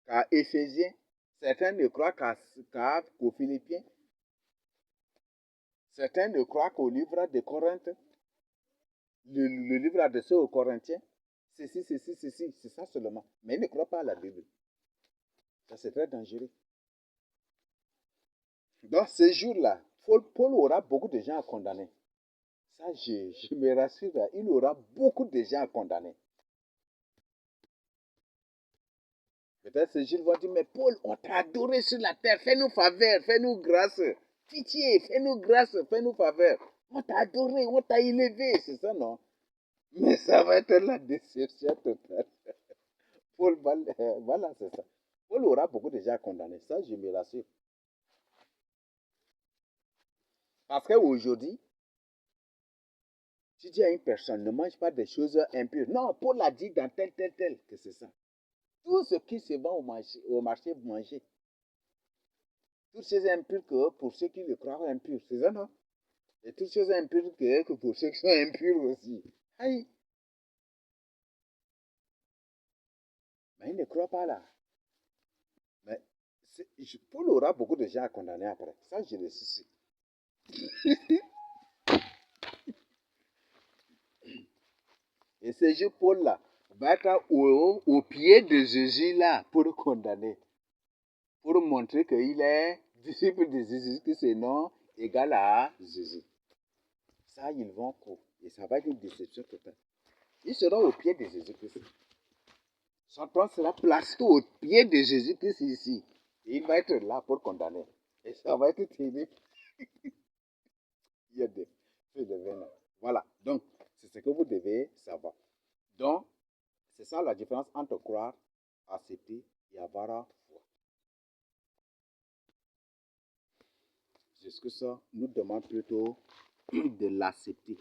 qu'à Éphésiens, certains ne croient qu'aux Philippiens, certains ne croient qu'au livre de Corinthe, le livre adressé aux Corinthiens. Ceci, c'est ça seulement. Mais ils ne croient pas à la Bible. Ça, c'est très dangereux. Dans ces jours-là, Paul aura beaucoup de gens à condamner. Ça, je me rassure, il aura beaucoup de gens à condamner. Peut-être ces gens vont dire, mais Paul, on t'a adoré sur la terre, fais-nous faveur, fais-nous grâce. Pitié, fais-nous grâce, fais-nous faveur. On t'a adoré, on t'a élevé, c'est ça, non? Mais ça va être la déception totale. Paul, voilà, c'est ça. Paul aura beaucoup de gens à condamner, ça, je me rassure. Parce qu'aujourd'hui, si tu dis à une personne, ne mange pas des choses impures. Non, Paul a dit dans tel, que c'est ça. Tout ce qui se vend au marché, vous mangez. Toutes ces impures que pour ceux qui le croient impurs, c'est ça, non? Et toutes ces impures que pour ceux qui sont impurs aussi. Aïe. Mais il ne croit pas là. Mais Paul aura beaucoup de gens à condamner après. Ça, je le sais. Et ce jour, Paul là, va être au pied de Jésus là pour le condamner. Pour montrer qu'il est disciple de Jésus, que c'est non égal à Jésus. Ça, ils vont court. Et ça va être une déception totale. Ils seront au pied de Jésus-Christ. Son trône sera placé au pied de Jésus-Christ ici. Et il va être là pour condamner. Et ça va être terrible. Il y a des feux de venin. Voilà. Donc, c'est ce que vous devez savoir. Donc, c'est ça la différence entre croire, accepter et avoir foi. Jusque ça nous demande plutôt de l'accepter.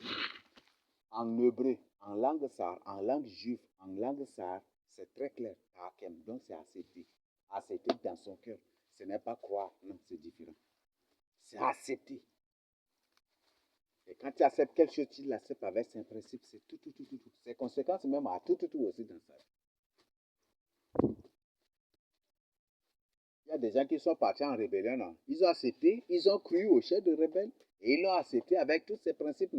En hébreu, en langue sar, en langue juive, en langue sar, c'est très clair. Donc c'est accepter. Accepter dans son cœur. Ce n'est pas croire, non, c'est différent. C'est accepter. Et quand tu acceptes quelque chose, tu l'acceptes avec ses principes, c'est tout. Ses conséquences même à tout aussi dans ça. Il y a des gens qui sont partis en rébellion. Non? Ils ont accepté, ils ont cru au chef de rebelle et ils l'ont accepté avec tous ces principes,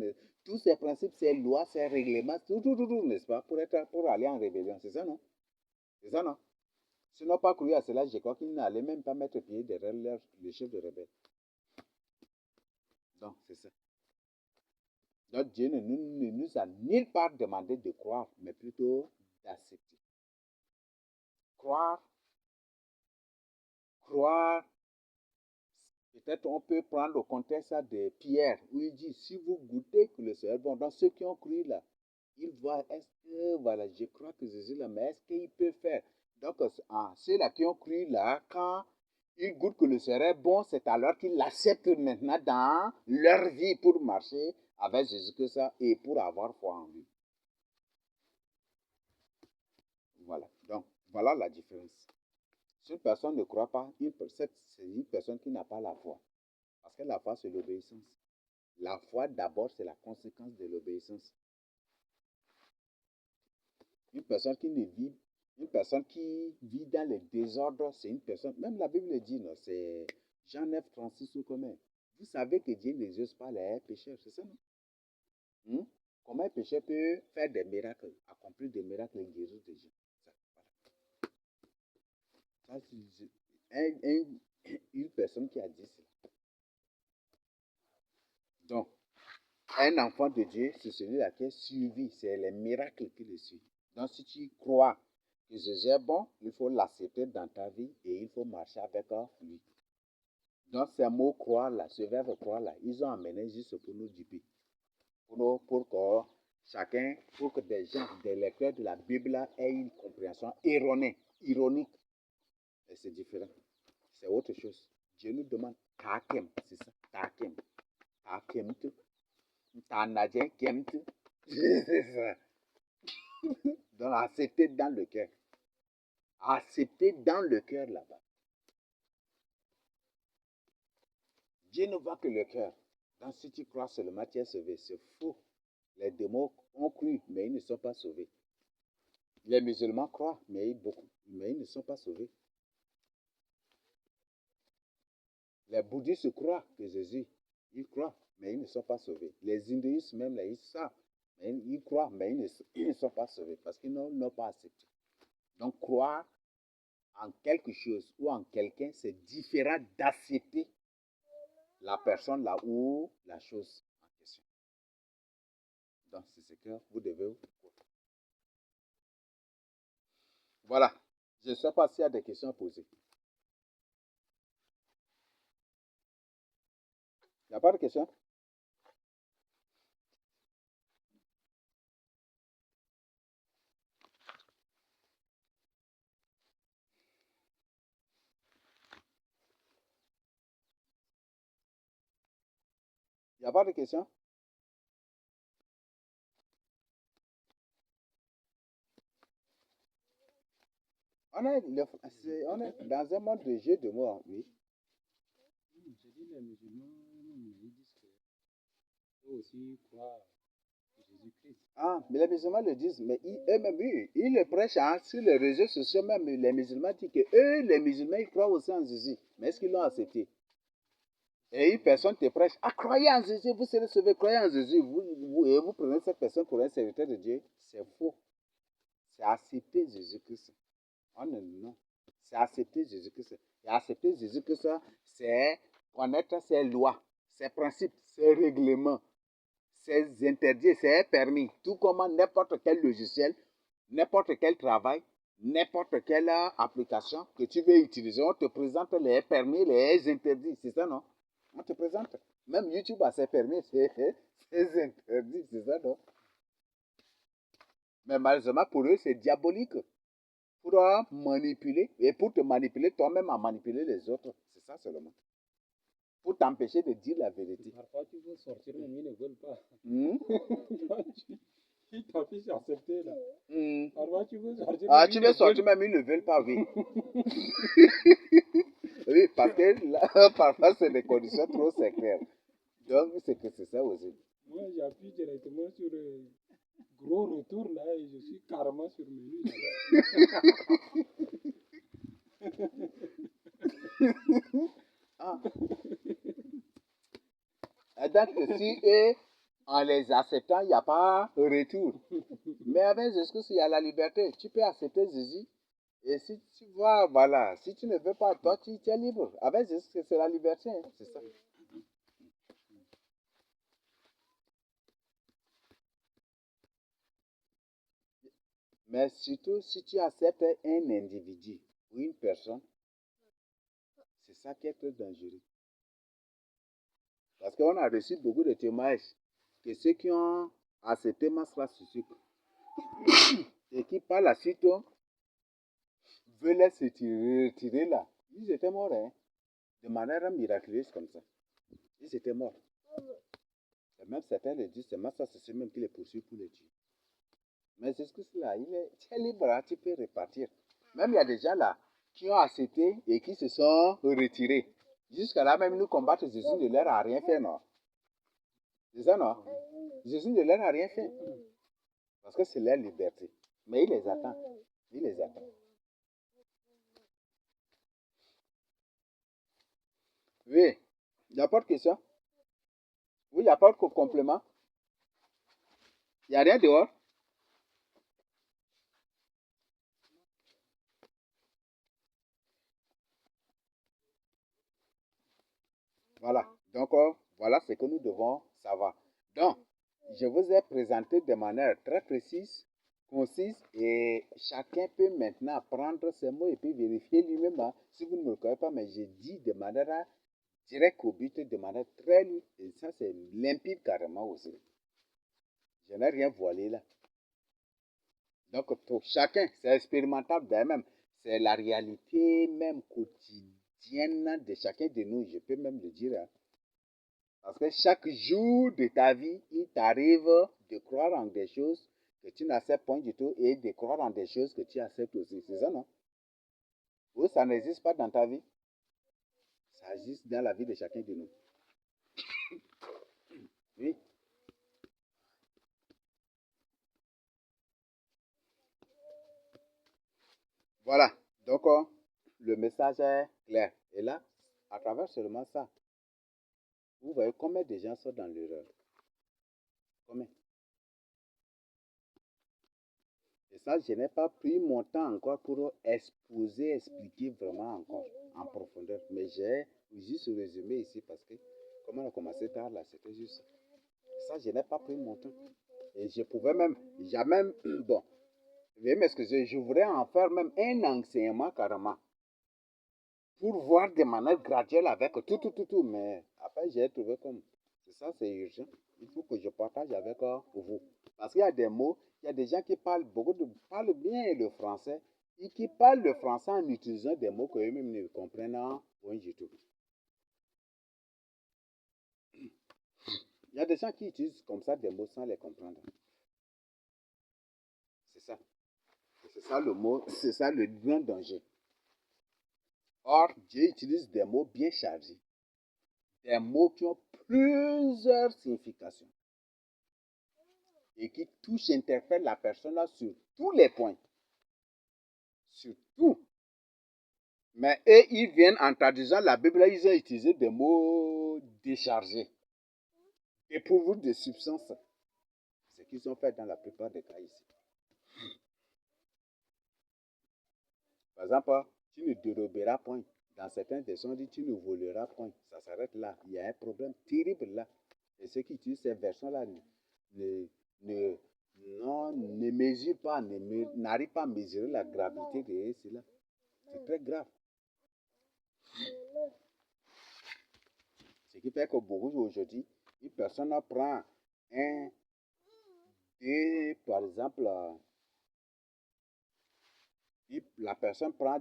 ces lois, ces règlements, tout, n'est-ce pas, pour aller en rébellion. C'est ça, non? C'est ça, non? S'ils n'ont pas cru à cela, je crois qu'ils n'allaient même pas mettre pied derrière le chef de rebelle. Donc, c'est ça. Donc, Dieu ne nous a nulle part demandé de croire, mais plutôt d'accepter. Croire, peut-être on peut prendre au contexte de Pierre, où il dit, si vous goûtez que le Seigneur est bon, dans ceux qui ont cru là, ils voient, est-ce que, voilà, je crois que Jésus là, mais est-ce qu'il peut faire? Donc, ceux-là qui ont cru là, quand ils goûtent que le Seigneur est bon, c'est alors qu'ils l'acceptent maintenant dans leur vie pour marcher avec Jésus que ça et pour avoir foi en lui. Voilà. Donc, voilà la différence. Si une personne ne croit pas, c'est une personne qui n'a pas la foi. Parce que la foi, c'est l'obéissance. La foi, d'abord, c'est la conséquence de l'obéissance. Une personne qui vit dans le désordre, c'est une personne, même la Bible le dit, non, c'est Jean 9, 36 ou comment. Vous savez que Dieu n'exauce pas les pécheurs, c'est ça, non? Comment un pécheur peut faire des miracles, accomplir des miracles et guérir des gens? Ça, c'est une personne qui a dit ça. Donc, un enfant de Dieu, c'est celui-là qui est suivi, c'est les miracles qui le suivent. Donc, si tu crois que Jésus est bon, il faut l'accepter dans ta vie et il faut marcher avec lui. Donc, ces mots croire là, ce verbe croire là, ils ont amené juste pour nous duper. Pour que des gens, des lecteurs de la Bible aient une compréhension erronée, ironique. Et c'est différent. C'est autre chose. Dieu nous demande takem, c'est ça, takem. Takem tu. Tanadien kem tu. C'est ça. Donc, accepter dans le cœur. Accepter dans le cœur là-bas. Dieu ne voit que le cœur. Donc, si tu crois seulement, tu es sauvé. C'est faux. Les démons ont cru, mais ils ne sont pas sauvés. Les musulmans croient, mais ils ne sont pas sauvés. Les bouddhistes croient que Jésus, ils croient, mais ils ne sont pas sauvés. Les hindouistes même, ils savent, mais ils croient, mais ils ne sont pas sauvés parce qu'ils n'ont pas accepté. Donc, croire en quelque chose ou en quelqu'un, c'est différent d'accepter la personne là ou la chose en question. Donc, c'est ce que vous devez. Voilà. Je ne sais pas s'il y a des questions à poser. Il n'y a pas de questions? Il n'y a pas de questions? On est dans un monde de jeu de mots, oui. Je dis les musulmans, ils disent que eux aussi croient en Jésus-Christ. Ah, mais les musulmans le disent, mais eux-mêmes, ils le prêchent sur les réseaux sociaux, même les musulmans disent que eux, les musulmans, ils croient aussi en Jésus. Mais est-ce qu'ils l'ont accepté? Et une personne te prêche, ah, croyez en Jésus, vous serez sauvés, croyez en Jésus, et vous prenez cette personne pour un serviteur de Dieu, c'est faux. C'est accepter Jésus-Christ. Oh non. C'est accepter Jésus-Christ. Et accepter Jésus-Christ, c'est connaître ses lois, ses principes, ses règlements, ses interdits, ses permis. Tout comme n'importe quel logiciel, n'importe quel travail, n'importe quelle application que tu veux utiliser, on te présente les permis, les interdits. C'est ça, non? On te présente. Même YouTube a ses permis, ses interdits. C'est ça, non? Mais malheureusement, pour eux, c'est diabolique. Pour manipuler et pour te manipuler toi-même à manipuler les autres. C'est ça seulement. Pour t'empêcher de dire la vérité. Parfois, tu veux sortir, mais ils ne veulent pas. Ils t'affichent accepter là. Parfois, tu veux sortir. Ah, tu veux sortir, même ils ne veulent pas, oui. Oui, parce que là, parfois, c'est des conditions trop secrètes. Donc, c'est que c'est ça aussi. Moi, j'appuie directement sur le gros retour là et je suis carrément sur menu Ah. Et donc, si eux, en les acceptant, il n'y a pas de retour. Mais avec Jésus, il y a la liberté. Tu peux accepter Jésus. Et si tu vois, voilà, si tu ne veux pas, toi, tu es libre. Avec Jésus, c'est la liberté. Hein, c'est ça. Mais surtout, si tu acceptes un individu ou une personne, c'est ça qui est très dangereux. Parce qu'on a reçu beaucoup de témoignages que ceux qui ont accepté Masra Suzuki et qui par la suite veulent se retirer là, ils étaient morts hein, de manière miraculeuse comme ça. Ils étaient morts. Et même certains le disent, c'est Masra Suzuki même qui les poursuit pour les tuer. Mais c'est ce que c'est là, il est libre, hein, tu peux repartir. Même il y a des gens là qui ont accepté et qui se sont retirés. Jusqu'à là, même nous combattre, Jésus ne leur a rien fait, non? C'est ça, non? Jésus ne leur a rien fait. Parce que c'est leur liberté. Mais il les attend. Il les attend. Oui. Il n'y a pas de question? Oui, il n'y a pas de complément? Il n'y a rien dehors? Voilà. Donc, voilà ce que nous devons savoir. Donc, je vous ai présenté de manière très précise, concise, et chacun peut maintenant prendre ces mots et puis vérifier lui-même. Hein. Si vous ne me le connaissez pas, mais j'ai dit de manière directe au but, de manière très... Et ça, c'est limpide carrément aussi. Je n'ai rien voilé là. Donc, pour chacun, c'est expérimentable même. C'est la réalité même quotidienne de chacun de nous, je peux même le dire. Hein. Parce que chaque jour de ta vie, il t'arrive de croire en des choses que tu n'acceptes pas du tout et de croire en des choses que tu acceptes aussi. C'est ça, non? Ou ça n'existe pas dans ta vie? Ça existe dans la vie de chacun de nous. Oui. Voilà. Donc, le message est clair. Et là, à travers seulement ça, vous voyez combien de gens sont dans l'erreur. Combien? Et ça, je n'ai pas pris mon temps encore pour exposer, expliquer vraiment encore en profondeur. Mais j'ai juste résumé ici parce que, comme on a commencé tard là, c'était juste ça. Je n'ai pas pris mon temps. Et je pouvais même, j'ai même, bon, veuillez m'excuser, je voudrais en faire même un enseignement carrément pour voir de manière graduelle avec tout. Mais après, j'ai trouvé comme, c'est ça, c'est urgent. Il faut que je partage avec vous. Parce qu'il y a des mots, il y a des gens qui parlent parlent bien le français et qui parlent le français en utilisant des mots qu'eux-mêmes ne comprennent rien du tout. Il y a des gens qui utilisent comme ça des mots sans les comprendre. C'est ça. C'est ça le mot, c'est ça le grand danger. Or, Dieu utilise des mots bien chargés. Des mots qui ont plusieurs significations. Et qui touchent, interpellent la personne là sur tous les points. Sur tout. Mais eux, ils viennent en traduisant la Bible, là, ils ont utilisé des mots déchargés. Et pour vous, des substances. C'est ce qu'ils ont fait dans la plupart des cas ici. Par exemple, tu ne déroberas point. Dans certains des sons, dit tu ne voleras point. Ça s'arrête là. Il y a un problème terrible là. Et ceux qui utilisent ces versions-là ne, ne mesurent pas, n'arrivent pas à mesurer la gravité de cela. C'est très grave. Ce qui fait que beaucoup aujourd'hui, une personne prend par exemple, la personne prend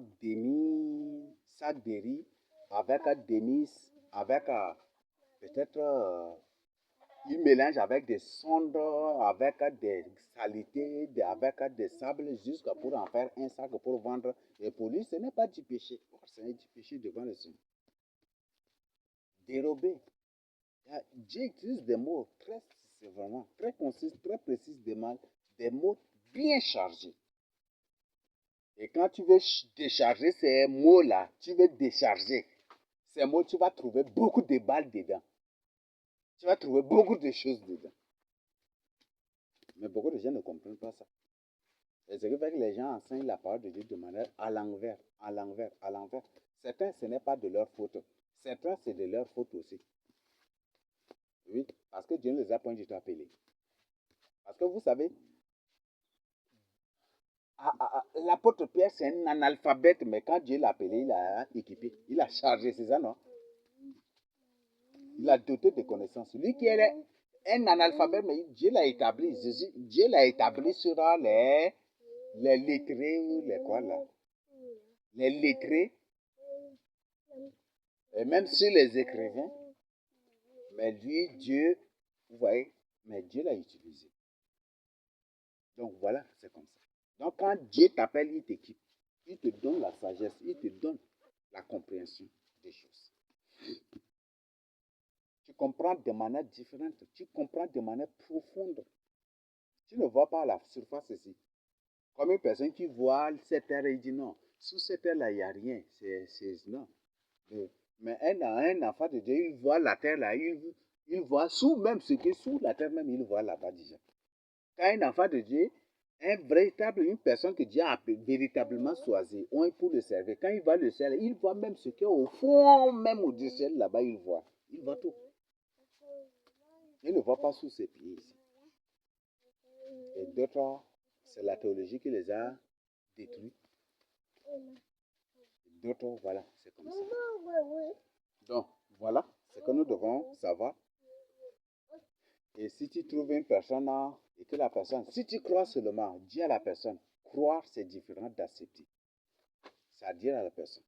sac de riz avec avec peut-être il mélange avec des sondes, avec des saletés, avec des sables, jusqu'à pour en faire un sac pour vendre. Et pour lui, ce n'est pas du péché. C'est du péché devant le Seigneur. Dérober. Dieu utilise des mots très c'est vraiment très concis, très précisément des mots bien chargés. Et quand tu veux décharger ces mots-là, tu veux décharger ces mots, tu vas trouver beaucoup de balles dedans. Tu vas trouver beaucoup de choses dedans. Mais beaucoup de gens ne comprennent pas ça. Et ce qui fait que les gens enseignent la parole de Dieu de manière à l'envers, à l'envers, à l'envers. Certains, ce n'est pas de leur faute. Certains, c'est de leur faute aussi. Oui, parce que Dieu ne les a point du tout appelés. Parce que vous savez, l'apôtre Pierre, c'est un analphabète, mais quand Dieu l'a appelé, il a équipé, il a chargé, c'est ça, non? Il a doté de connaissances. Lui qui est un analphabète, mais Dieu l'a établi. Dieu l'a établi sur les lettrés ou les quoi là? Les lettrés, et même sur les écrivains. Mais lui, Dieu, vous voyez, mais Dieu l'a utilisé. Donc voilà, c'est comme ça. Donc quand Dieu t'appelle, il t'équipe. Il te donne la sagesse, il te donne la compréhension des choses. Tu comprends de manière différente, tu comprends de manière profonde. Tu ne vois pas à la surface ici. Comme une personne qui voit cette terre et dit non, sous cette terre-là, il n'y a rien. Non. Mais un enfant de Dieu, il voit la terre là, il voit sous même ce qui est sous la terre, même il voit là-bas déjà. Quand un enfant de Dieu, une personne que Dieu a véritablement choisie, pour le servir, quand il voit le ciel, il voit même ce qui est au fond, même au ciel là-bas, il voit. Il voit tout. Il ne voit pas sous ses pieds ici. Et d'autres, c'est la théologie qui les a détruits. D'autres, voilà, c'est comme ça. Donc, voilà ce que nous devons savoir. Et si tu trouves une personne et que la personne, si tu crois seulement, dis à la personne, croire c'est différent d'accepter. C'est à dire à la personne.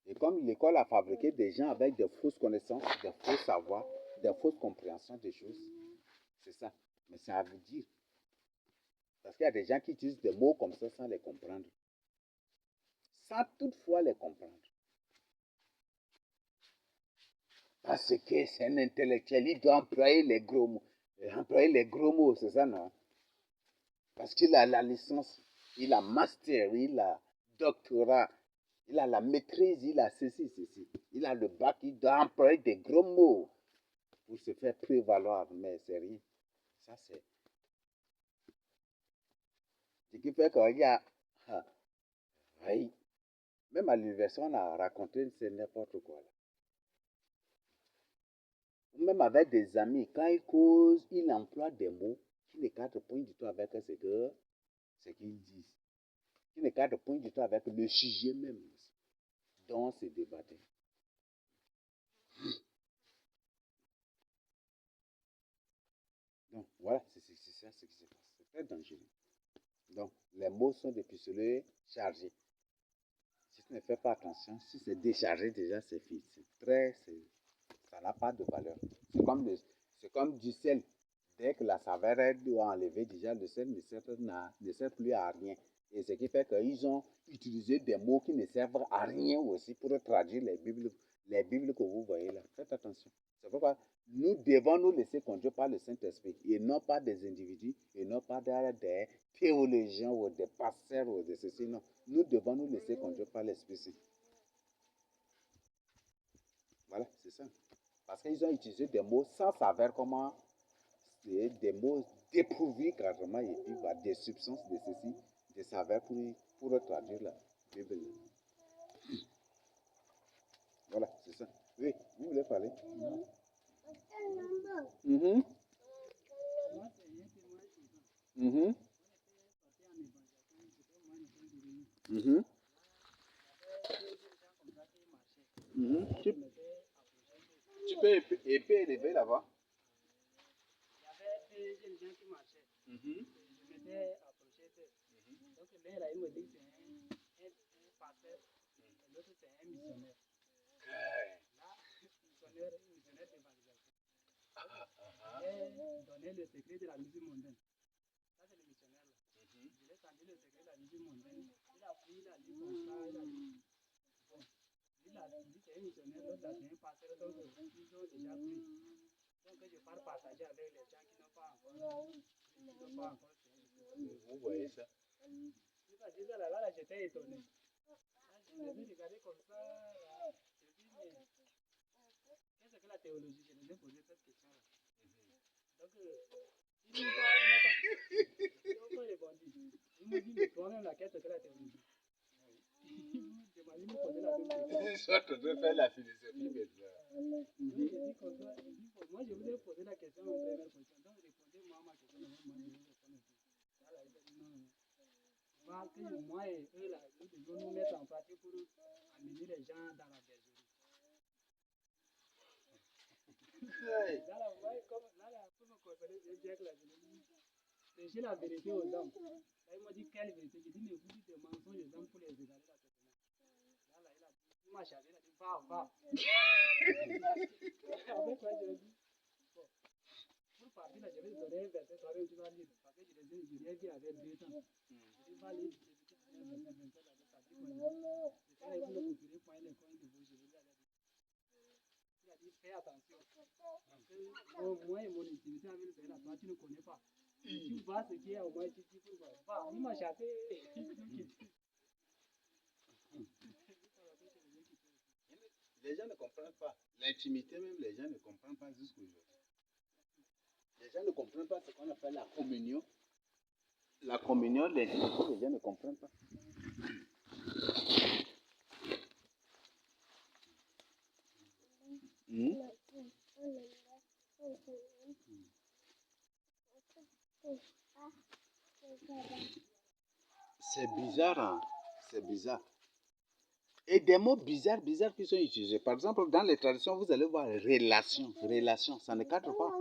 Et comme l'école a fabriqué des gens avec de fausses connaissances, de faux savoirs, de fausses compréhensions des choses, c'est ça. Mais ça veut dire. Parce qu'il y a des gens qui utilisent des mots comme ça sans les comprendre. Sans toutefois les comprendre. Parce que c'est un intellectuel, il doit employer les gros mots. Employer les gros mots, c'est ça, non? Parce qu'il a la licence, il a master, il a doctorat, il a la maîtrise, il a ceci, ceci. Il a le bac, il doit employer des gros mots pour se faire prévaloir, mais c'est rien. Ça, c'est. Ce qui fait qu'il y a. Oui. Même à l'université, on a raconté, c'est n'importe quoi. Là. Même avec des amis, quand il cause, il emploie des mots qui ne cadrent point du tout avec ce qu'ils disent. Qui ne cadrent point du tout avec le sujet même dont se débattait. Donc, voilà, c'est ça ce qui se passe. C'est très dangereux. Donc, les mots sont des pistolets chargés. Si tu ne fais pas attention, si c'est déchargé déjà, c'est ça n'a pas de valeur. C'est comme du sel. Dès que la saveur est enlevée, déjà le sel ne sert plus à rien. Et ce qui fait qu'ils ont utilisé des mots qui ne servent à rien aussi pour traduire les Bibles que vous voyez là. Faites attention. C'est pourquoi nous devons nous laisser conduire par le Saint-Esprit et non pas des individus et non pas des théologiens ou des pasteurs ou de ceci. Non, nous devons nous laisser conduire par l'Esprit Saint. Voilà, c'est ça. Parce qu'ils ont utilisé des mots sans savoir comment, c'est des mots dépourvus carrément et puis des substances de ceci, de saveurs pour traduire la Bible. Voilà, c'est ça. Oui, vous voulez parler? Mhm. Mhm. Mhm. Mhm. Tu peux élever là-bas. Il y avait des gens qui marchaient. Mhm. Je m'étais approché d'eux. Donc l'un là, il me dit que c'est un pasteur et l'autre c'est un missionnaire. Là, missionnaire d'évangélisation. Il donnait le secret de la musique mondaine. Ça c'est le missionnaire là. Je l'ai senti le secret de la musique mondaine. Il a pris, il a dit comme ça, il a dit. Bon, lui là, il dit c'est un missionnaire, l'autre là c'est un pasteur, donc ils ont déjà pris. Donc, je pars partager avec les gens qui n'ont pas encore Vous voyez ça? C'est pas dire ça, là, j'étais étonné. Là, je les ai regardés comme ça, là, je dis, mais qu'est-ce que la théologie? Je les ai posé cette question-là. Donc, ils n'ont pas répondu. Ils m'ont dit, mais toi-même, là, qu'est-ce que la théologie? Ils m'ont posé la même question. Ils sont en train de faire la philosophie maintenant. J'ai dit comme ça, moi, je vous ai posé la question en première question. Donc, répondez-moi à ma question, moi, je vais répondre. Là, il a dit, non, non. Parce que moi et eux, là, nous devons nous mettre en pratique pour amener les gens dans la bergerie. Là, là, moi, comme, là, pour me conférer, je dis que là, je dis, prêchez la vérité aux hommes. Là, il m'a dit, quelle vérité? Je dis, mais vous dites des mensonges aux hommes pour les égarer la tête. Là, il a dit, il m'a chargé, il a dit, va. Avec ça, je lui ai dit, bon, pour partir, là, je vais te donner un verset, toi-même, tu vas lire. Parce que je l'ai vu avec 2 ans. Je dis, va lire, je vais te donner un verset, là, ça dit quoi? Je vais vous le coupler pour les coins de vos cheveux. Il a dit, fais attention. Parce que moi et mon intimité avec le Seigneur, toi, tu ne connais pas. Tu vois ce qu'il y a au moins, tu dis pourquoi. Bah, il m'a chassé. Les gens ne comprennent pas. L'intimité même, les gens ne comprennent pas jusqu'au jour. Les gens ne comprennent pas ce qu'on appelle la communion. La communion, l'intimité, les gens ne comprennent pas. C'est bizarre, hein? C'est bizarre. Et des mots bizarres qui sont utilisés. Par exemple, dans les traditions, vous allez voir relation, ça ne cadre pas.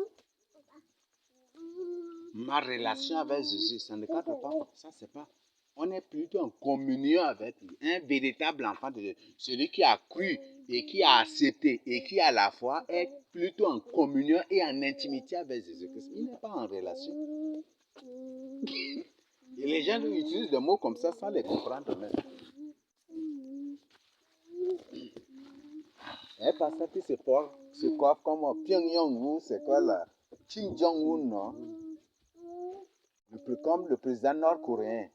Ma relation avec Jésus, ça ne cadre pas. Ça, c'est pas. On est plutôt en communion avec lui. Un véritable enfant de Dieu. Celui qui a cru et qui a accepté et qui a la foi est plutôt en communion et en intimité avec Jésus-Christ. Il n'est pas en relation. Et les gens utilisent des mots comme ça sans les comprendre même. Un pasteur qui se coiffe comme Pyongyang, c'est quoi là? Kim Jong-un, non? Comme le président nord-coréen.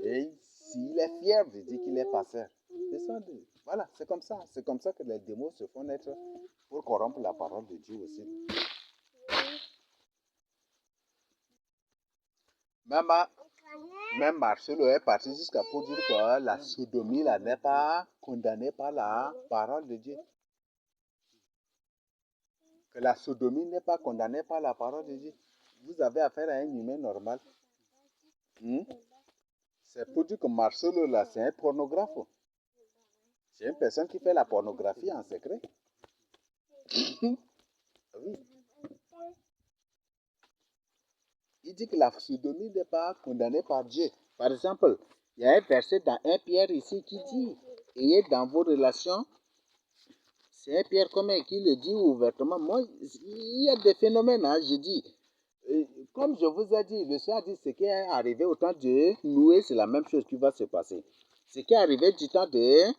Et s'il est fier de dire qu'il est pasteur, voilà, c'est comme ça. C'est comme ça que les démons se font naître pour corrompre la parole de Dieu aussi. Même Marcelo est parti jusqu'à pour dire que la sodomie là n'est pas condamnée par la parole de Dieu. Que la sodomie n'est pas condamnée par la parole de Dieu. Vous avez affaire à un humain normal. C'est pour dire que Marcelo là, c'est un pornographe. C'est une personne qui fait la pornographie en secret. Oui. Il dit que la sodomie n'est pas condamnée par Dieu. Par exemple, il y a un verset dans 1 Pierre ici qui dit, ayez dans vos relations, c'est 1 Pierre combien qui le dit ouvertement. Moi, il y a des phénomènes, hein, je dis. Comme je vous ai dit, le Seigneur dit ce qui est arrivé au temps de Noé, c'est la même chose qui va se passer. Ce qui est arrivé du temps de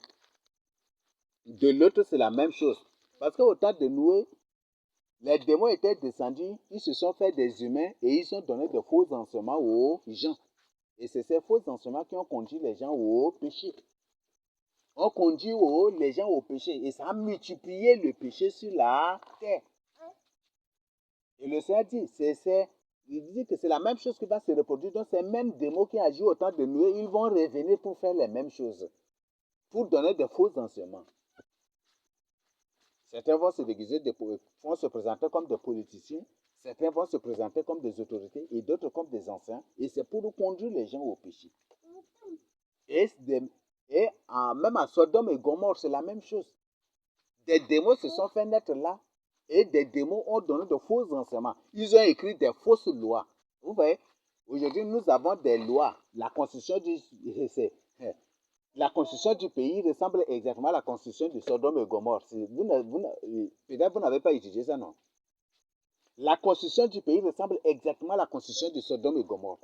l'autre, c'est la même chose. Parce qu'au temps de Noé, les démons étaient descendus, ils se sont fait des humains et ils ont donné de faux enseignements aux gens. Et c'est ces faux enseignements qui ont conduit les gens au péché. On conduit les gens au péché et ça a multiplié le péché sur la terre. Et le Seigneur dit, il dit que c'est la même chose qui va se reproduire. Donc ces mêmes démons qui agissent au temps de Noé, ils vont revenir pour faire les mêmes choses. Pour donner de faux enseignements. Certains vont se déguiser, vont se présenter comme des politiciens, certains vont se présenter comme des autorités et d'autres comme des anciens. Et c'est pour conduire les gens au péché. Même à Sodome et Gomorrhe, c'est la même chose. Des démons se sont fait naître là et des démons ont donné de faux enseignements. Ils ont écrit des fausses lois. Vous voyez, aujourd'hui, nous avons des lois. La constitution du pays ressemble exactement à la constitution de Sodome et Gomorrhe. Peut-être vous n'avez pas étudié ça, non? La constitution du pays ressemble exactement à la constitution de Sodome et Gomorrhe.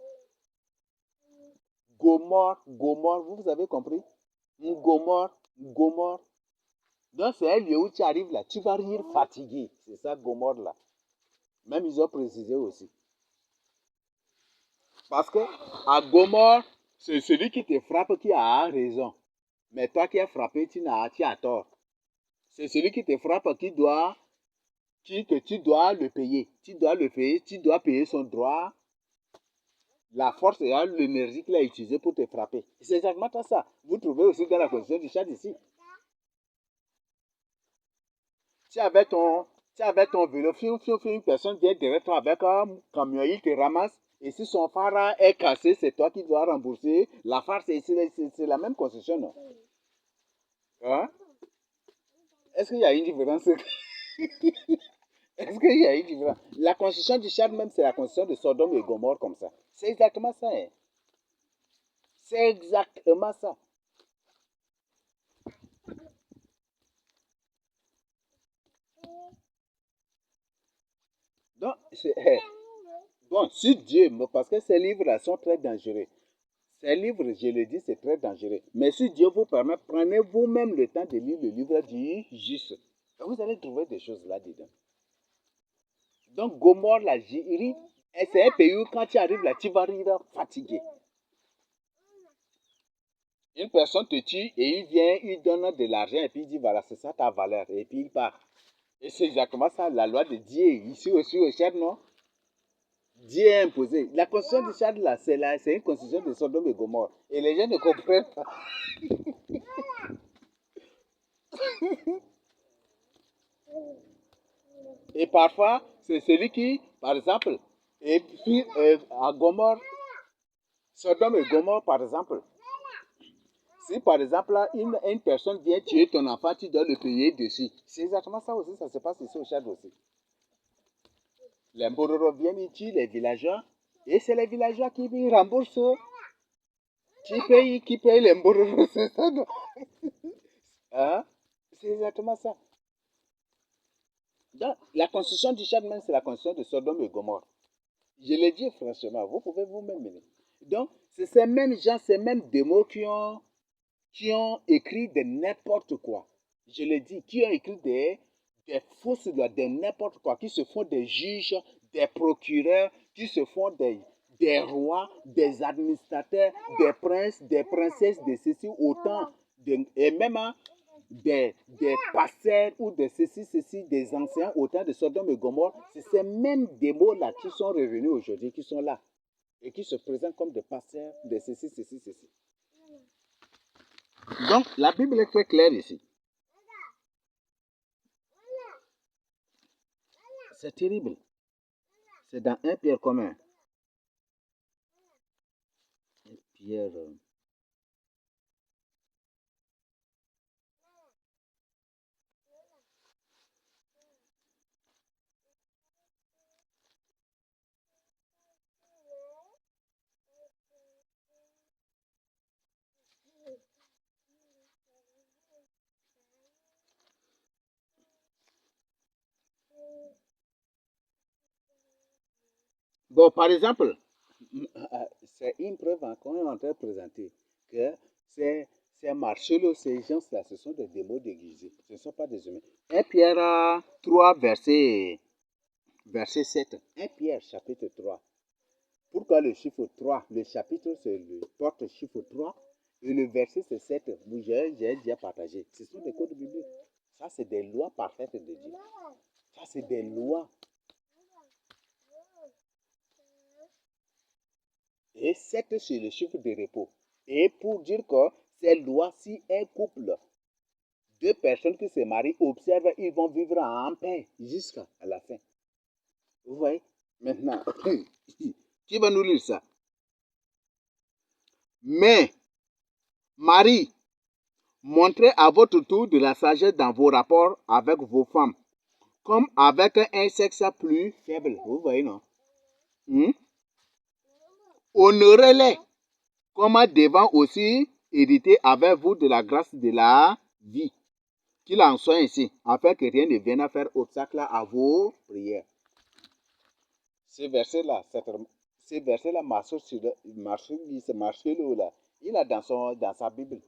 Gomorrhe, vous avez compris? Gomorrhe. Donc, c'est un lieu où tu arrives là, tu vas rire fatigué. C'est ça, Gomorre là. Même ils ont précisé aussi. Parce que à Gomorre, c'est celui qui te frappe qui a raison. Mais toi qui es frappé, tu as tort. C'est celui qui te frappe que tu dois le payer. Tu dois le payer, tu dois payer son droit, la force et l'énergie qu'il a utilisée pour te frapper. C'est exactement ça. Vous trouvez aussi dans la constitution du Tchad ici. Tu avais ton vélo, une personne vient derrière toi avec un camion, il te ramasse. Et si son phare est cassé, c'est toi qui dois rembourser. La phare, c'est la même concession, non? Hein? Est-ce qu'il y a une différence? Est-ce qu'il y a une différence? La concession du Tchad même, c'est la concession de Sodome et Gomorre comme ça. C'est exactement ça. Hein? C'est exactement ça. Donc, bon, si Dieu, parce que ces livres-là sont très dangereux. Ces livres, je le dis, c'est très dangereux. Mais si Dieu vous permet, prenez vous-même le temps de lire le livre du juste. Et vous allez trouver des choses là-dedans. Donc, Gomorre, la Jiri, c'est un pays où quand tu arrives là, tu vas rire fatigué. Une personne te tue et il vient, il donne de l'argent et puis il dit voilà, c'est ça ta valeur. Et puis il part. Et c'est exactement ça, la loi de Dieu. Ici aussi au Tchad, non? Dieu a imposé. La constitution du Tchad, là, c'est une constitution de Sodome et Gomorre. Et les gens ne comprennent pas. Et parfois, c'est celui qui, par exemple, et puis à Gomorre, Sodome et Gomorre, par exemple, si par exemple là, une personne vient tuer ton enfant, tu dois le payer dessus. C'est exactement ça aussi, ça se passe ici au Tchad aussi. Les Mbororo viennent, ils tuent les villageois, et c'est les villageois qui remboursent. Qui paye les Mbororo, c'est ça, non? Hein? C'est exactement ça. Donc, la constitution du Tchad même, c'est la constitution de Sodome et Gomorre. Je le dis franchement, vous pouvez vous-même mener. Donc, c'est ces mêmes gens, ces mêmes démos qui ont écrit de n'importe quoi. Je le dis, qui ont écrit des fausses lois, de n'importe quoi, qui se font des juges, des procureurs, qui se font des rois, des administrateurs, des princes, des princesses, de ceci, autant, et même des pasteurs ou de ceci, des anciens, autant de Sodome et Gomorre. C'est ces mêmes démos-là qui sont revenus aujourd'hui, qui sont là, et qui se présentent comme des pasteurs de ceci. Donc, la Bible est très claire ici. C'est terrible. C'est dans 1 Pierre commun. Pierre. Bon, par exemple, c'est une preuve qu'on est en train de présenter que ces marshals, ces gens-là, ce sont des démons déguisés. Ce ne sont pas des humains. 1 Pierre 3, verset 7. 1 Pierre chapitre 3. Pourquoi le chiffre 3? Le chapitre, c'est le porte-chiffre 3 et le verset, c'est 7. J'ai déjà partagé. Ce sont des codes bibliques. Ça, c'est des lois parfaites de Dieu. Ça, c'est des lois. Et 7, c'est le chiffre de repos. Et pour dire que ces lois, si un couple, deux personnes qui se marient, observent, ils vont vivre en paix jusqu'à la fin. Vous voyez? Maintenant, qui va nous lire ça? Mais, Marie, montrez à votre tour de la sagesse dans vos rapports avec vos femmes, comme avec un sexe plus faible. Vous voyez, non? Honorez-les, comme devant aussi hériter avec vous de la grâce de la vie. Qu'il en soit ainsi, afin que rien ne vienne à faire obstacle à vos prières. Ce verset-là, Marcelo, là, il a dans sa Bible.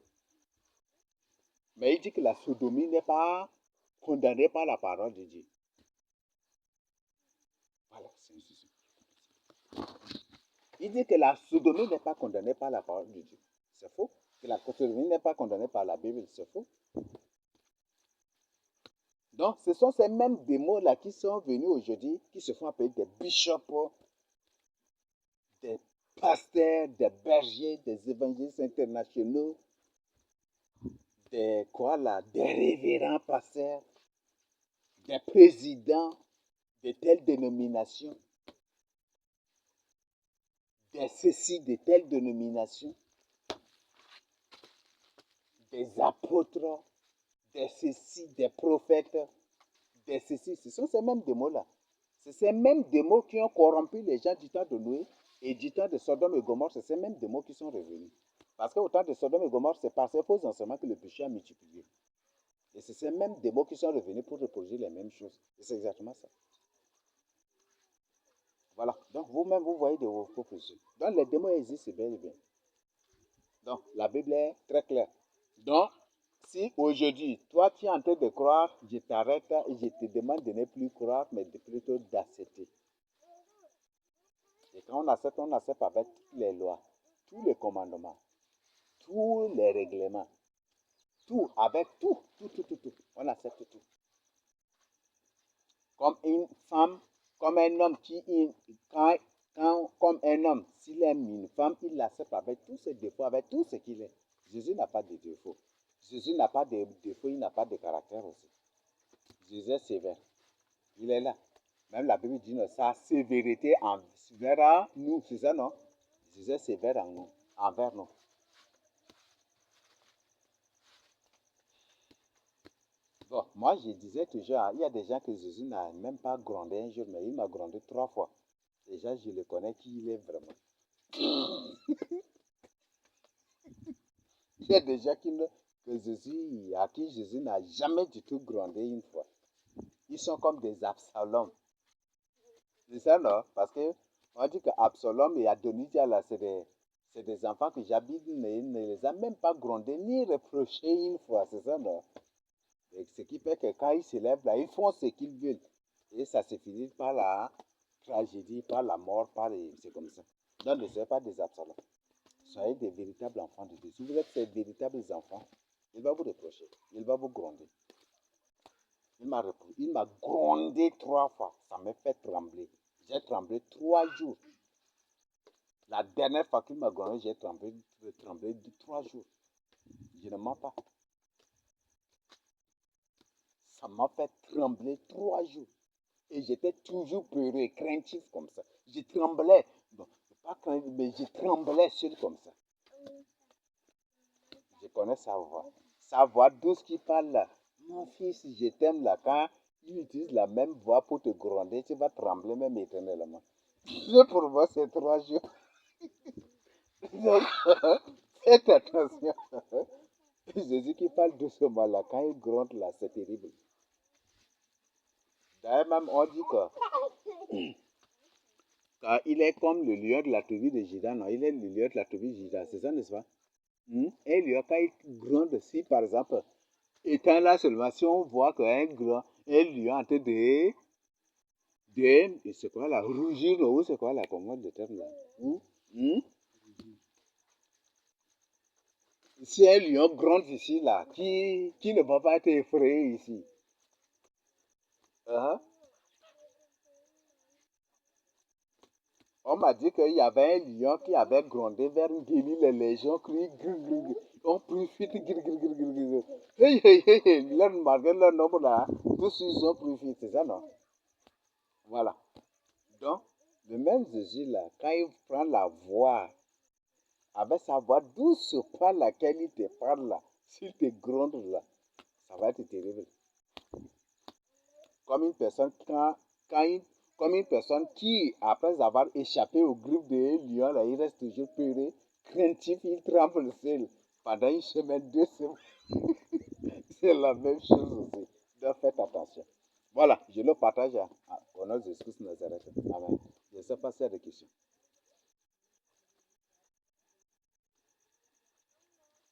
Mais il dit que la sodomie n'est pas condamnée par la parole de Dieu. Voilà, c'est ainsi. Il dit que la sodomie n'est pas condamnée par la parole de Dieu. C'est faux. Que la sodomie n'est pas condamnée par la Bible. C'est faux. Donc, ce sont ces mêmes démons-là qui sont venus aujourd'hui, qui se font appeler des bishops, des pasteurs, des bergers, des évangélistes internationaux, des révérends pasteurs, des présidents de telles dénominations, des ceci de telles dénominations, des apôtres, des ceci, des prophètes, des ceci. Ce sont ces mêmes démons-là. C'est ces mêmes démons qui ont corrompu les gens du temps de Noé et du temps de Sodome et Gomorrhe. C'est ces mêmes démons qui sont revenus. Parce qu'au temps de Sodome et Gomorrhe, c'est par ces faux enseignements que le péché a multiplié. Et c'est ces mêmes démons qui sont revenus pour reproduire les mêmes choses. Et c'est exactement ça. Voilà. Donc vous-même, vous voyez de vos propres yeux. Donc les démons existent bel et bien. Donc la Bible est très claire. Donc, si aujourd'hui, toi tu es en train de croire, je t'arrête et je te demande de ne plus croire, mais plutôt d'accepter. Et quand on accepte avec toutes les lois, tous les commandements, tous les règlements, tout, avec tout. On accepte tout. Comme une femme, comme un homme comme un homme, s'il aime une femme, il l'accepte avec tous ses défauts, avec tout ce qu'il est. Jésus n'a pas de défauts. Jésus n'a pas de défauts, il n'a pas de caractère aussi. Jésus est sévère. Il est là. Même la Bible dit sa sévérité envers nous, c'est ça, non? Jésus est sévère envers nous. Bon, moi je disais toujours, il y a des gens que Jésus n'a même pas grondé un jour, mais il m'a grondé 3 fois. Déjà, je le connais qui il est vraiment. Il y a des gens à qui Jésus n'a jamais du tout grondé une fois. Ils sont comme des Absalom. C'est ça, non? Parce que on dit qu'Absalom et Adonijah, là, c'est des enfants que j'habite, ne les a même pas grondés ni reprochés une fois. C'est ça, non? Et ce qui fait que quand ils se lèvent là, ils font ce qu'ils veulent. Et ça se finit par la tragédie, par la mort, c'est comme ça. Donc ne soyez pas des Absalom. Soyez des véritables enfants de Dieu. Si vous êtes ces véritables enfants, il va vous reprocher. Il va vous gronder. Il m'a grondé 3 fois. Ça m'a fait trembler. J'ai tremblé 3 jours. La dernière fois qu'il m'a grondé, j'ai tremblé 3 jours. Je ne mens pas. Ça m'a fait trembler 3 jours. Et j'étais toujours peureux, craintif comme ça. Je tremblais. Bon, pas craintif, mais je tremblais seul comme ça. Je connais sa voix. Sa voix douce qui parle là. Mon fils, je t'aime là. Quand il utilise la même voix pour te gronder, tu vas trembler même éternellement. Pour moi, c'est 3 jours. Donc, faites attention. Jésus qui parle doucement là, quand il gronde là, c'est terrible. D'ailleurs, même on dit qu'il est comme le lion de la tribu de Juda, non? Il est le lion de la tribu de Juda, c'est ça, n'est-ce pas? Un lion, quand il gronde, si par exemple, étant là seulement, si on voit qu'un lion en train c'est quoi là, rougir, ou c'est quoi là, comment le terme là? Si un lion gronde ici, là, qui ne va pas être effrayé ici? Uh-huh. On m'a dit qu'il y avait un lion qui avait grondé vers une guenille, les légions crient, on profite, malgré leur nombre là, tous ils ont profité, c'est ça non? Voilà. Donc, le même Jésus là, quand il prend la voix, avec sa voix douce par laquelle il te parle là, s'il te gronde là, ça va être terrible. Comme une personne, comme une personne qui, après avoir échappé au groupe de lions, là, il reste toujours peureux, craintif, il tremble seul pendant une semaine, 2 semaines. C'est la même chose aussi. Donc faites attention. Voilà, je le partage au nom de Jésus Nazareth. Amen. Je ne sais pas s'il y a des questions.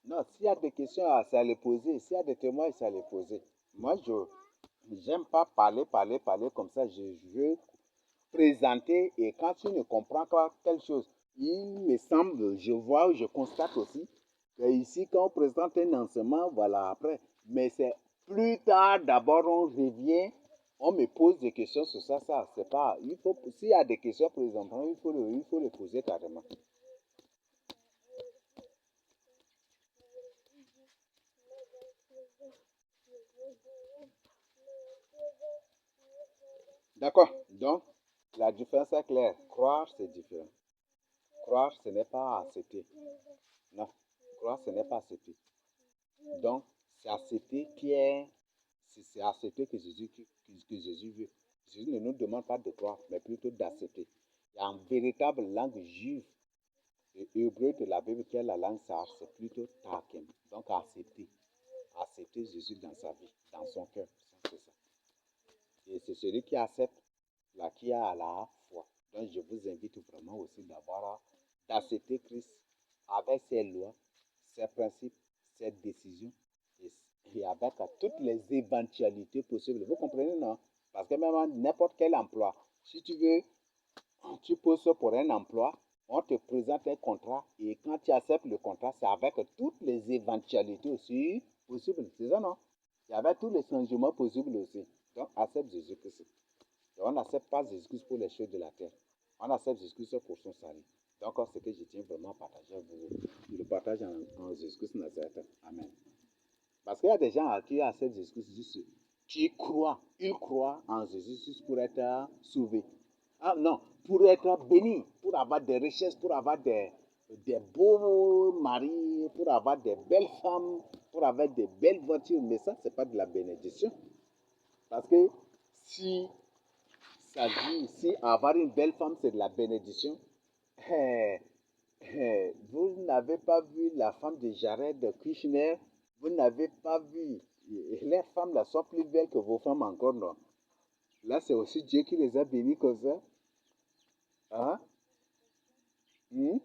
Non, s'il y a des questions, c'est à les poser. S'il y a des témoins, c'est à les poser. Moi, je n'aime pas parler comme ça. Je veux présenter et quand tu ne comprends pas quelque chose, il me semble, je vois, je constate aussi que ici, quand on présente un enseignement, voilà, après, mais c'est plus tard, d'abord, on revient, on me pose des questions sur ça, c'est pas, il faut, s'il y a des questions présentement, il faut les poser carrément. D'accord, donc, la différence est claire. Croire, c'est différent. Croire, ce n'est pas accepter. Non, croire, ce n'est pas accepter. Donc, c'est accepter qui est, c'est accepter que que Jésus veut. Jésus ne nous demande pas de croire, mais plutôt d'accepter. Il y a une véritable langue juive et hébreu de la Bible qui est la langue sar, c'est plutôt taken. Donc, accepter. Accepter Jésus dans sa vie, dans son cœur. C'est ça. Et c'est celui qui accepte, là, qui a la foi. Donc, je vous invite vraiment aussi d'abord d'accepter Christ avec ses lois, ses principes, ses décisions et avec toutes les éventualités possibles. Vous comprenez, non? Parce que même n'importe quel emploi, si tu veux, tu poses pour un emploi, on te présente un contrat et quand tu acceptes le contrat, c'est avec toutes les éventualités aussi possibles. C'est ça, non? Il y avait tous les changements possibles aussi. Donc, accepte Jésus-Christ. Et on n'accepte pas Jésus-Christ pour les choses de la terre. On accepte Jésus-Christ pour son salut. Donc, c'est ce que je tiens vraiment à partager avec vous. Je le partage en Jésus-Christ Nazareth. Amen. Parce qu'il y a des gens qui acceptent Jésus-Christ juste, qui croient. Ils croient en Jésus-Christ pour être sauvés. Ah non, pour être bénis, pour avoir des richesses, pour avoir des beaux maris, pour avoir des belles femmes, pour avoir des belles voitures. Mais ça, ce n'est pas de la bénédiction. Parce que si ça dit, si avoir une belle femme, c'est de la bénédiction, eh, vous n'avez pas vu la femme de Jared Kushner, vous n'avez pas vu, les femmes là sont plus belles que vos femmes encore, non? Là, c'est aussi Dieu qui les a bénis comme ça. Hein? Hmm?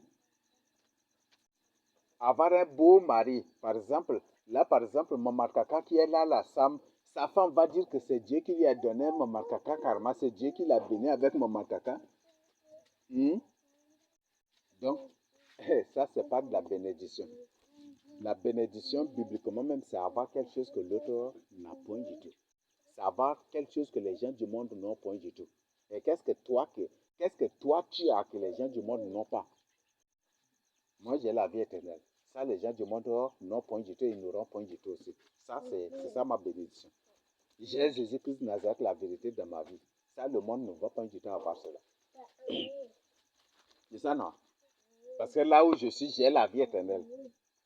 Avoir un beau mari, par exemple, là, par exemple, Maman Kaka qui est là, sa femme va dire que c'est Dieu qui lui a donné Maman Kaka, karma, c'est Dieu qui l'a béni avec Maman Kaka. Hmm? Donc, ça, c'est pas de la bénédiction. La bénédiction, bibliquement même, c'est avoir quelque chose que l'autre n'a point du tout. C'est avoir quelque chose que les gens du monde n'ont point du tout. Et qu'est-ce que toi tu as que les gens du monde n'ont pas? Moi, j'ai la vie éternelle. Ça, les gens du monde n'ont point du tout et ils n'auront point du tout aussi. Ça, c'est ça ma bénédiction. J'ai Jésus-Christ Nazareth, la vérité de ma vie. Ça, le monde ne va pas du tout avoir cela. C'est ça, non? Parce que là où je suis, j'ai la vie éternelle.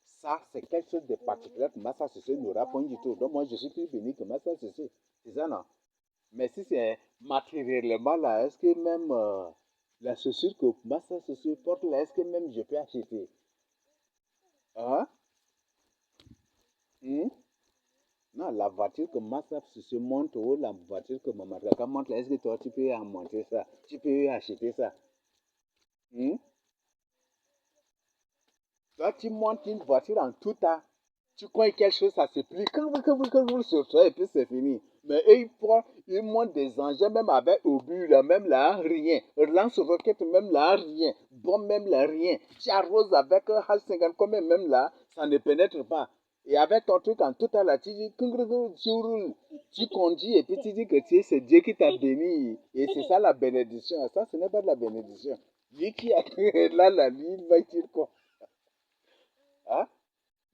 Ça, c'est quelque chose de particulier que Massa Sissé n'aura point du tout. Donc, moi, je suis plus béni que Massa Sissé. C'est ça, non? Mais si c'est matériellement, là, est-ce que même la chaussure que Massa Sissé porte, là, est-ce que même je peux acheter? Hein? Hmm? Non, la voiture que Massa Sissé monte ou la voiture que Maman Kaka monte, là, est-ce que toi, tu peux en monter ça? Tu peux acheter ça? Hmm? Toi, tu montes une voiture en tout temps. Tu crois que quelque chose, ça se plie. Quand vous sur toi, et puis c'est fini. Mais eux, ils montent des engins, même avec obus, là, même là, rien. Lance-roquette, même là, rien. Bombe, même là, rien. Tu arroses avec un H50, comme même là, ça ne pénètre pas. Et avec ton truc en tout temps, là, tu dis, tu roules, tu conduis, et puis tu dis que c'est Dieu qui t'a béni. Et c'est ça la bénédiction. Ça, ce n'est pas de la bénédiction. Lui qui a là, la ligne, il va dire quoi? Hein?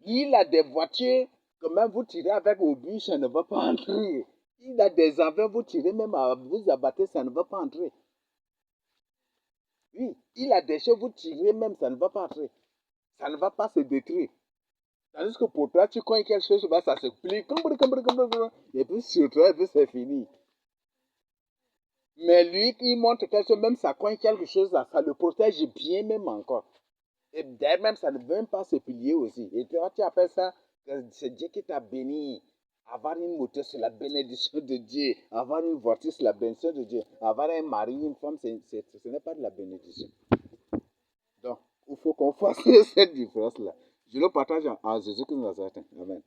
Il a des voitures que même vous tirez avec au but, ça ne va pas entrer. Il a des avions, vous tirez même à vous abattez, ça ne va pas entrer. Oui, il a des choses, vous tirez même, ça ne va pas entrer. Ça ne va pas se détruire. Tandis que pour toi, tu connais quelque chose, bah, ça se plie, et puis sur toi, et puis c'est fini. Mais lui, il montre quelque chose, même ça cogne quelque chose, là, ça le protège bien même encore. Et d'ailleurs, même ça ne veut même pas se plier aussi. Et toi, tu appelles ça, c'est Dieu qui t'a béni. Avoir une moto, c'est la bénédiction de Dieu. Avoir une voiture, c'est la bénédiction de Dieu. Avoir un mari, une femme, ce n'est pas de la bénédiction. Donc, il faut qu'on fasse cette différence-là. Je le partage à Jésus-Christ Nazareth. Amen.